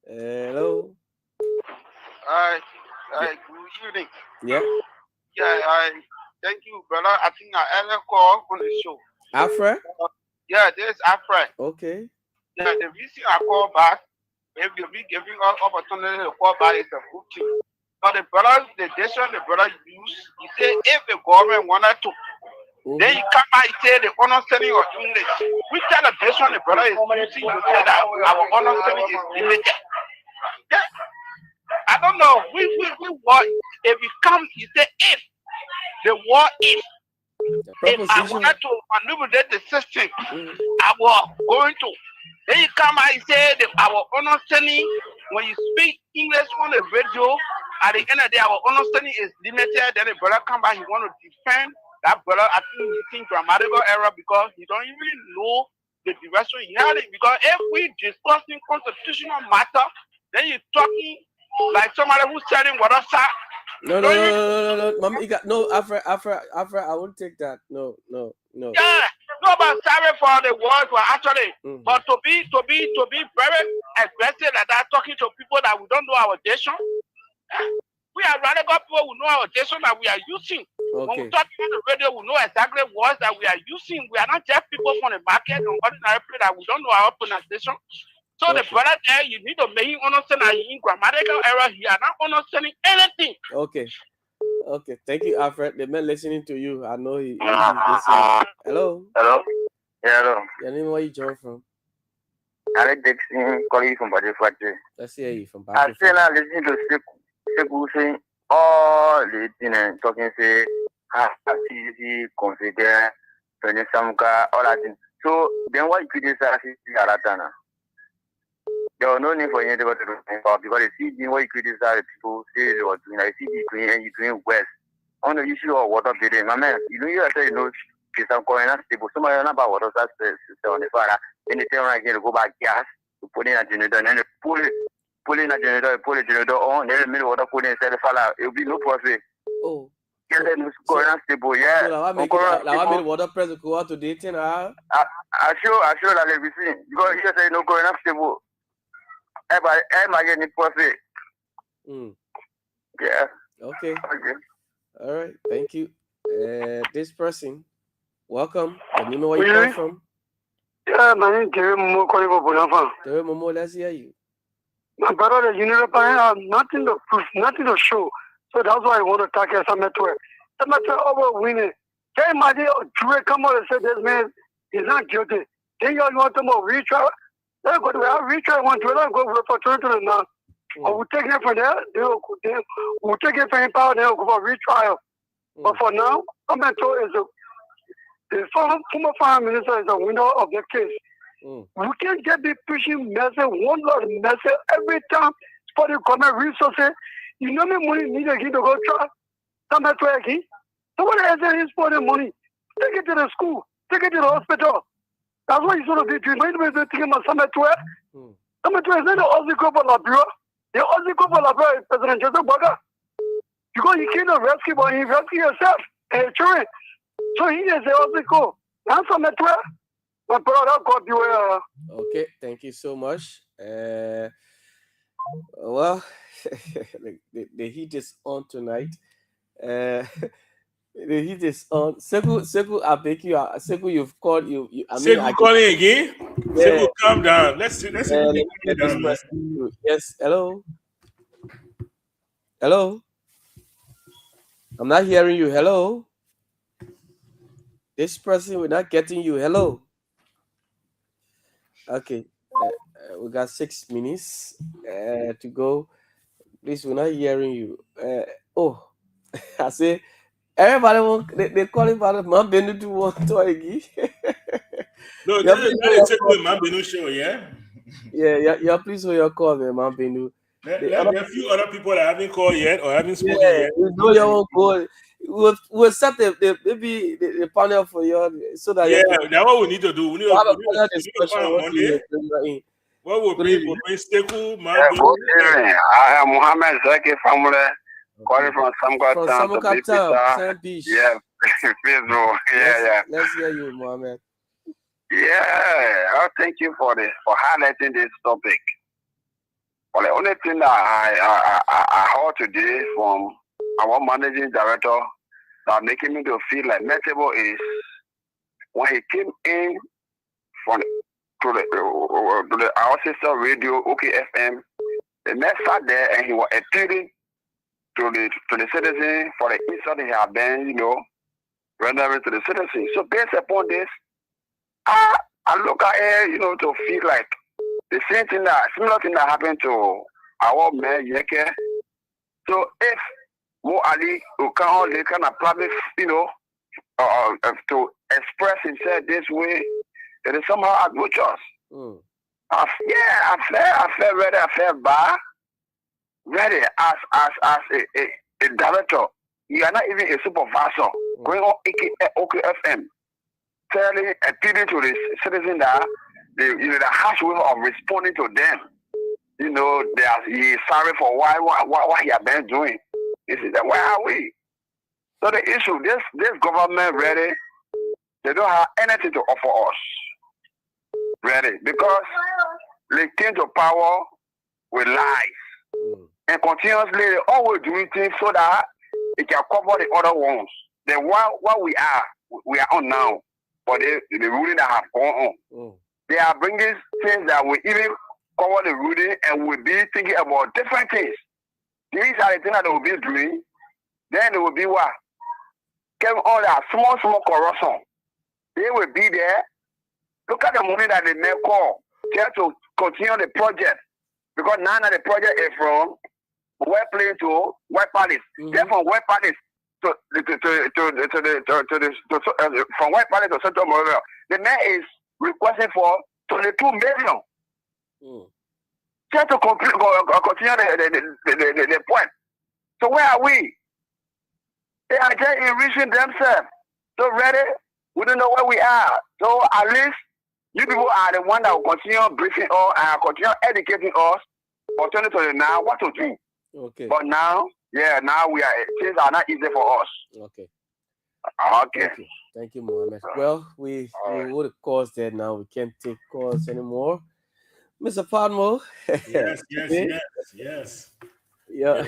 Hello. Hi, good evening. Yeah. Yeah, thank you, brother. I think I earlier call on the show. Afra? Yeah, this is Afra. Okay. Yeah, the reason I call back, if you'll be giving us opportunity to call back, is a good thing. But the decision the brother used, he said if the government wanted to, then he come out and say the understanding of English. Which kind of decision the brother is using to say that our understanding is limited? Yeah. I don't know. We want, if we come, he said if the war is. If I wanted to manipulate the system, I was going to. Then you come out and say that our understanding, when you speak English on the radio, at the end of the day, our understanding is limited. Then the brother come back, he want to defend that brother. I think he's in grammatical error because he don't even know the direction he had it. Because if we discussing constitutional matter, then you're talking like somebody who's telling what I said. No. Mama, you got no Afra. I won't take that. No. Yeah, no, but sorry for the words were actually, but to be very aggressive like that, talking to people that we don't know our nation. We are rather got people who know our nation that we are using. Okay. When we talk on the radio, we know exactly words that we are using. We are not just people from the market or ordinary people that we don't know our pronunciation. So the brother there, you need to make him understand that in grammatical error, he are not understanding anything. Okay. Thank you, Alfred. The man listening to you, I know he's listening. Hello. Yeah, hello. Your name, where you join from? Alex Dixon, calling you from Badifati. Let's hear you from I Badifati. say now, listening to Sekou saying all the things, talking say, CCC, consider, Samka, all that thing. So then why you criticize Aratana? There was no need for you to go to the because the CD, what you criticize people say they were doing, like CD doing and you doing West. On the issue of water bidding, my man, you say, it's a corner stable. Somebody know about water system on the fire. Then they tell me again to go back gas to put in a generator and then pull in a generator, pull the generator on, then the middle water put in inside the fire. It will be no profit. Oh. Yeah, then it's corner stable, yeah. So I made water press to go out to dating. I sure that we see. Because you say no corner stable. Am I getting profit? Yeah. Okay. All right. Thank you. This person, welcome. Let me know where you come from. Yeah, my name is Terry Momo calling for Bonafa. Terry Momo, let's hear you. My brother, the United Party have nothing to prove, nothing to show. So that's why I want to talk about Sametwe. Sametwe over winning. Can you imagine Dre come out and say this man is not guilty? Then you want to more retrial? Let's go to a retrial. Want to go for 2029. I will take it from there. We'll take it from him power. Then we'll go for retrial. But for now, Sametwe is the former Prime Minister is the winner of the case. We can't get the pushing message, one lot of message every time for the government resources. You know me money needed to go try. Sametwe again. So what is it for the money? Take it to the school. Take it to the hospital. That's what you're going to be doing. When you're thinking about Sametwe, Sametwe is not the Aussie Group of Labrador. The Aussie Group of Labrador is President Joseph Boga. Because you can't rescue, but you rescue yourself and your children. So he is the Aussie Group. That's Sametwe. My brother, God beware. Okay, thank you so much. Well, the heat is on tonight. The heat is on. Sekou, I beg you. Sekou, you've called you. Sekou calling again. Yeah. Sekou, calm down. Let's see. Yes. Hello. I'm not hearing you. Hello. This person, we're not getting you. Hello. Okay. We got 6 minutes to go. Please, we're not hearing you. I say, everybody they call him about Man Benu to want to again. No, this is a Man Benu show, yeah? Yeah, please hold your call, Man Benu. There are a few other people that haven't called yet or haven't spoken yet. We know your own call. We'll set the panel for you so that that's what we need to do. We need to have a panel discussion. What will be Steku? Good evening. I am Mohammed Zaki family, calling from Samka Town to Samka Beach. Yeah, Facebook. Yeah. Let's hear you, Mohammed. Yeah, thank you for highlighting this topic. Well, the only thing that I heard today from our managing director that making me to feel like messable is when he came in to our sister radio, OKFM. The man sat there and he was appealing to the citizen for the insult he had been, rendering to the citizen. So based upon this, I look at it, to feel like the similar thing that happened to our man Yeke. So if Mo Ali Ukao, they kind of public, to express himself this way, it is somehow adventurous. I felt ready. I felt bad. Ready as a director. You are not even a supervisor. Going on OKFM, appealing to the citizen that the harsh way of responding to them. He is sorry for what he has been doing. He said, where are we? So the issue, this government ready, they don't have anything to offer us. Ready, because they came to power with lies. And continuously they always doing things so that it can cover the other ones. Then what we are on now, but the ruling that have gone on. They are bringing things that will even cover the ruling and will be thinking about different things. These are the things that they will be doing. Then they will be what? Getting all that small corruption. They will be there. Look at the money that they may call just to continue the project. Because now the project is from White Plains to White Palace. Then from White Palace from White Palace to Central Montreal. The man is requesting for 22 million. Just to continue the point. So where are we? They are just enriching themselves. So ready? We don't know where we are. So at least you people are the one that will continue briefing us and continue educating us for 2029 what to do. Okay. But now things are not easy for us. Okay. Okay. Thank you, Mohammed. Well, we would have calls there now. We can't take calls anymore. Mr. Padmo. Yes. Yeah,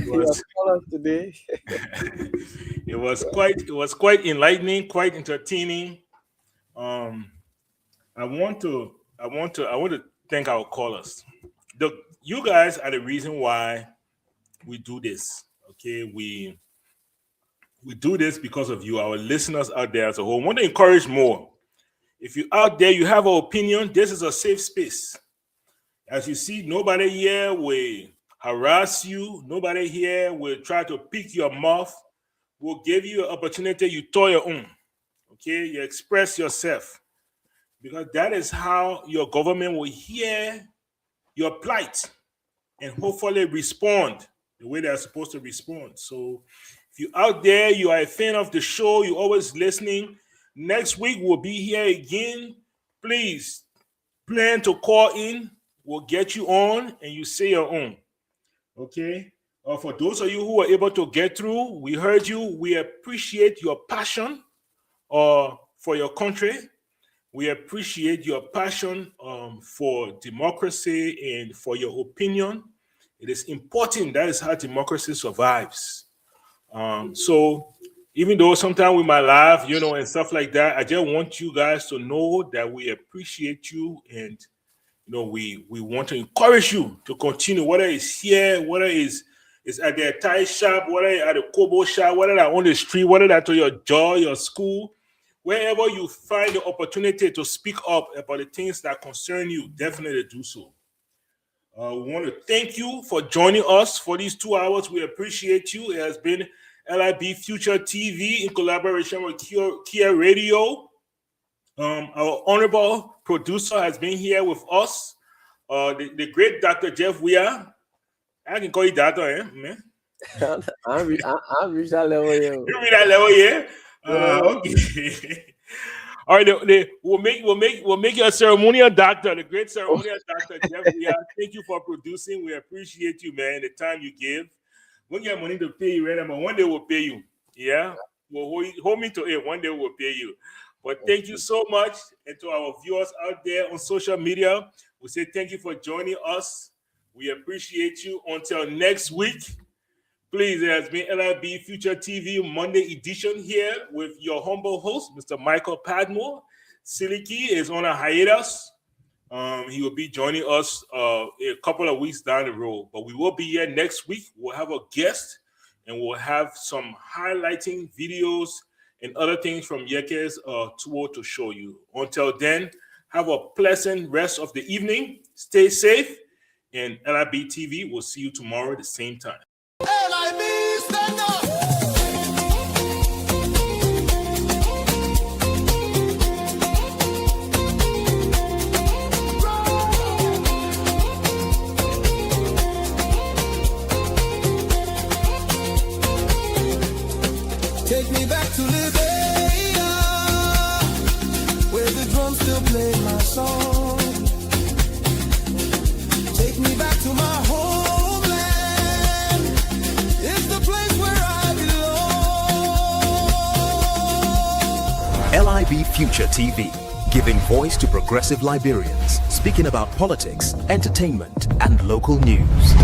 today. It was quite enlightening, quite entertaining. I want to thank our callers. You guys are the reason why we do this. Okay, we do this because of you, our listeners out there as a whole. I want to encourage more. If you're out there, you have an opinion, this is a safe space. As you see, nobody here will harass you. Nobody here will try to pick your mouth. We'll give you an opportunity. You tow your own. Okay, you express yourself. Because that is how your government will hear your plight and hopefully respond the way they are supposed to respond. So if you're out there, you are a fan of the show, you're always listening, next week we'll be here again. Please plan to call in. We'll get you on and you say your own. Okay? For those of you who were able to get through, we heard you. We appreciate your passion for your country. We appreciate your passion for democracy and for your opinion. It is important. That is how democracy survives. So even though sometimes we might laugh, and stuff like that, I just want you guys to know that we appreciate you, and we want to encourage you to continue, whether it's here, whether it's at the Thai shop, whether it's at the Kobo shop, whether it's on the street, whether that's to your job, your school. Wherever you find the opportunity to speak up about the things that concern you, definitely do so. We want to thank you for joining us for these 2 hours. We appreciate you. It has been LIB Future TV in collaboration with Kia Radio. Our honorable producer has been here with us. The great Dr. Jeff Weah. I can call you doctor, man. I reached that level, yeah. You reach that level, yeah? Okay. All right, we'll make you a ceremonial doctor, the great ceremonial doctor, Jeff. Yeah, thank you for producing. We appreciate you, man, the time you give. We get money to pay you right now, but one day we'll pay you. Yeah? Well, hold me to it. One day we'll pay you. But thank you so much. And to our viewers out there on social media, we say thank you for joining us. We appreciate you. Until next week, please, it has been LIB Future TV Monday edition here with your humble host, Mr. Michael Padmore. Siliki is on a hiatus. He will be joining us a couple of weeks down the road, but we will be here next week. We'll have a guest and we'll have some highlighting videos and other things from Yeke's tour to show you. Until then, have a pleasant rest of the evening. Stay safe, and LIB TV will see you tomorrow at the same time. LIB, stand up. Take me back to Liberia, where the drums still play my song. Take me back to my homeland. It's the place where I belong. LIB Future TV, giving voice to progressive Liberians, speaking about politics, entertainment, and local news.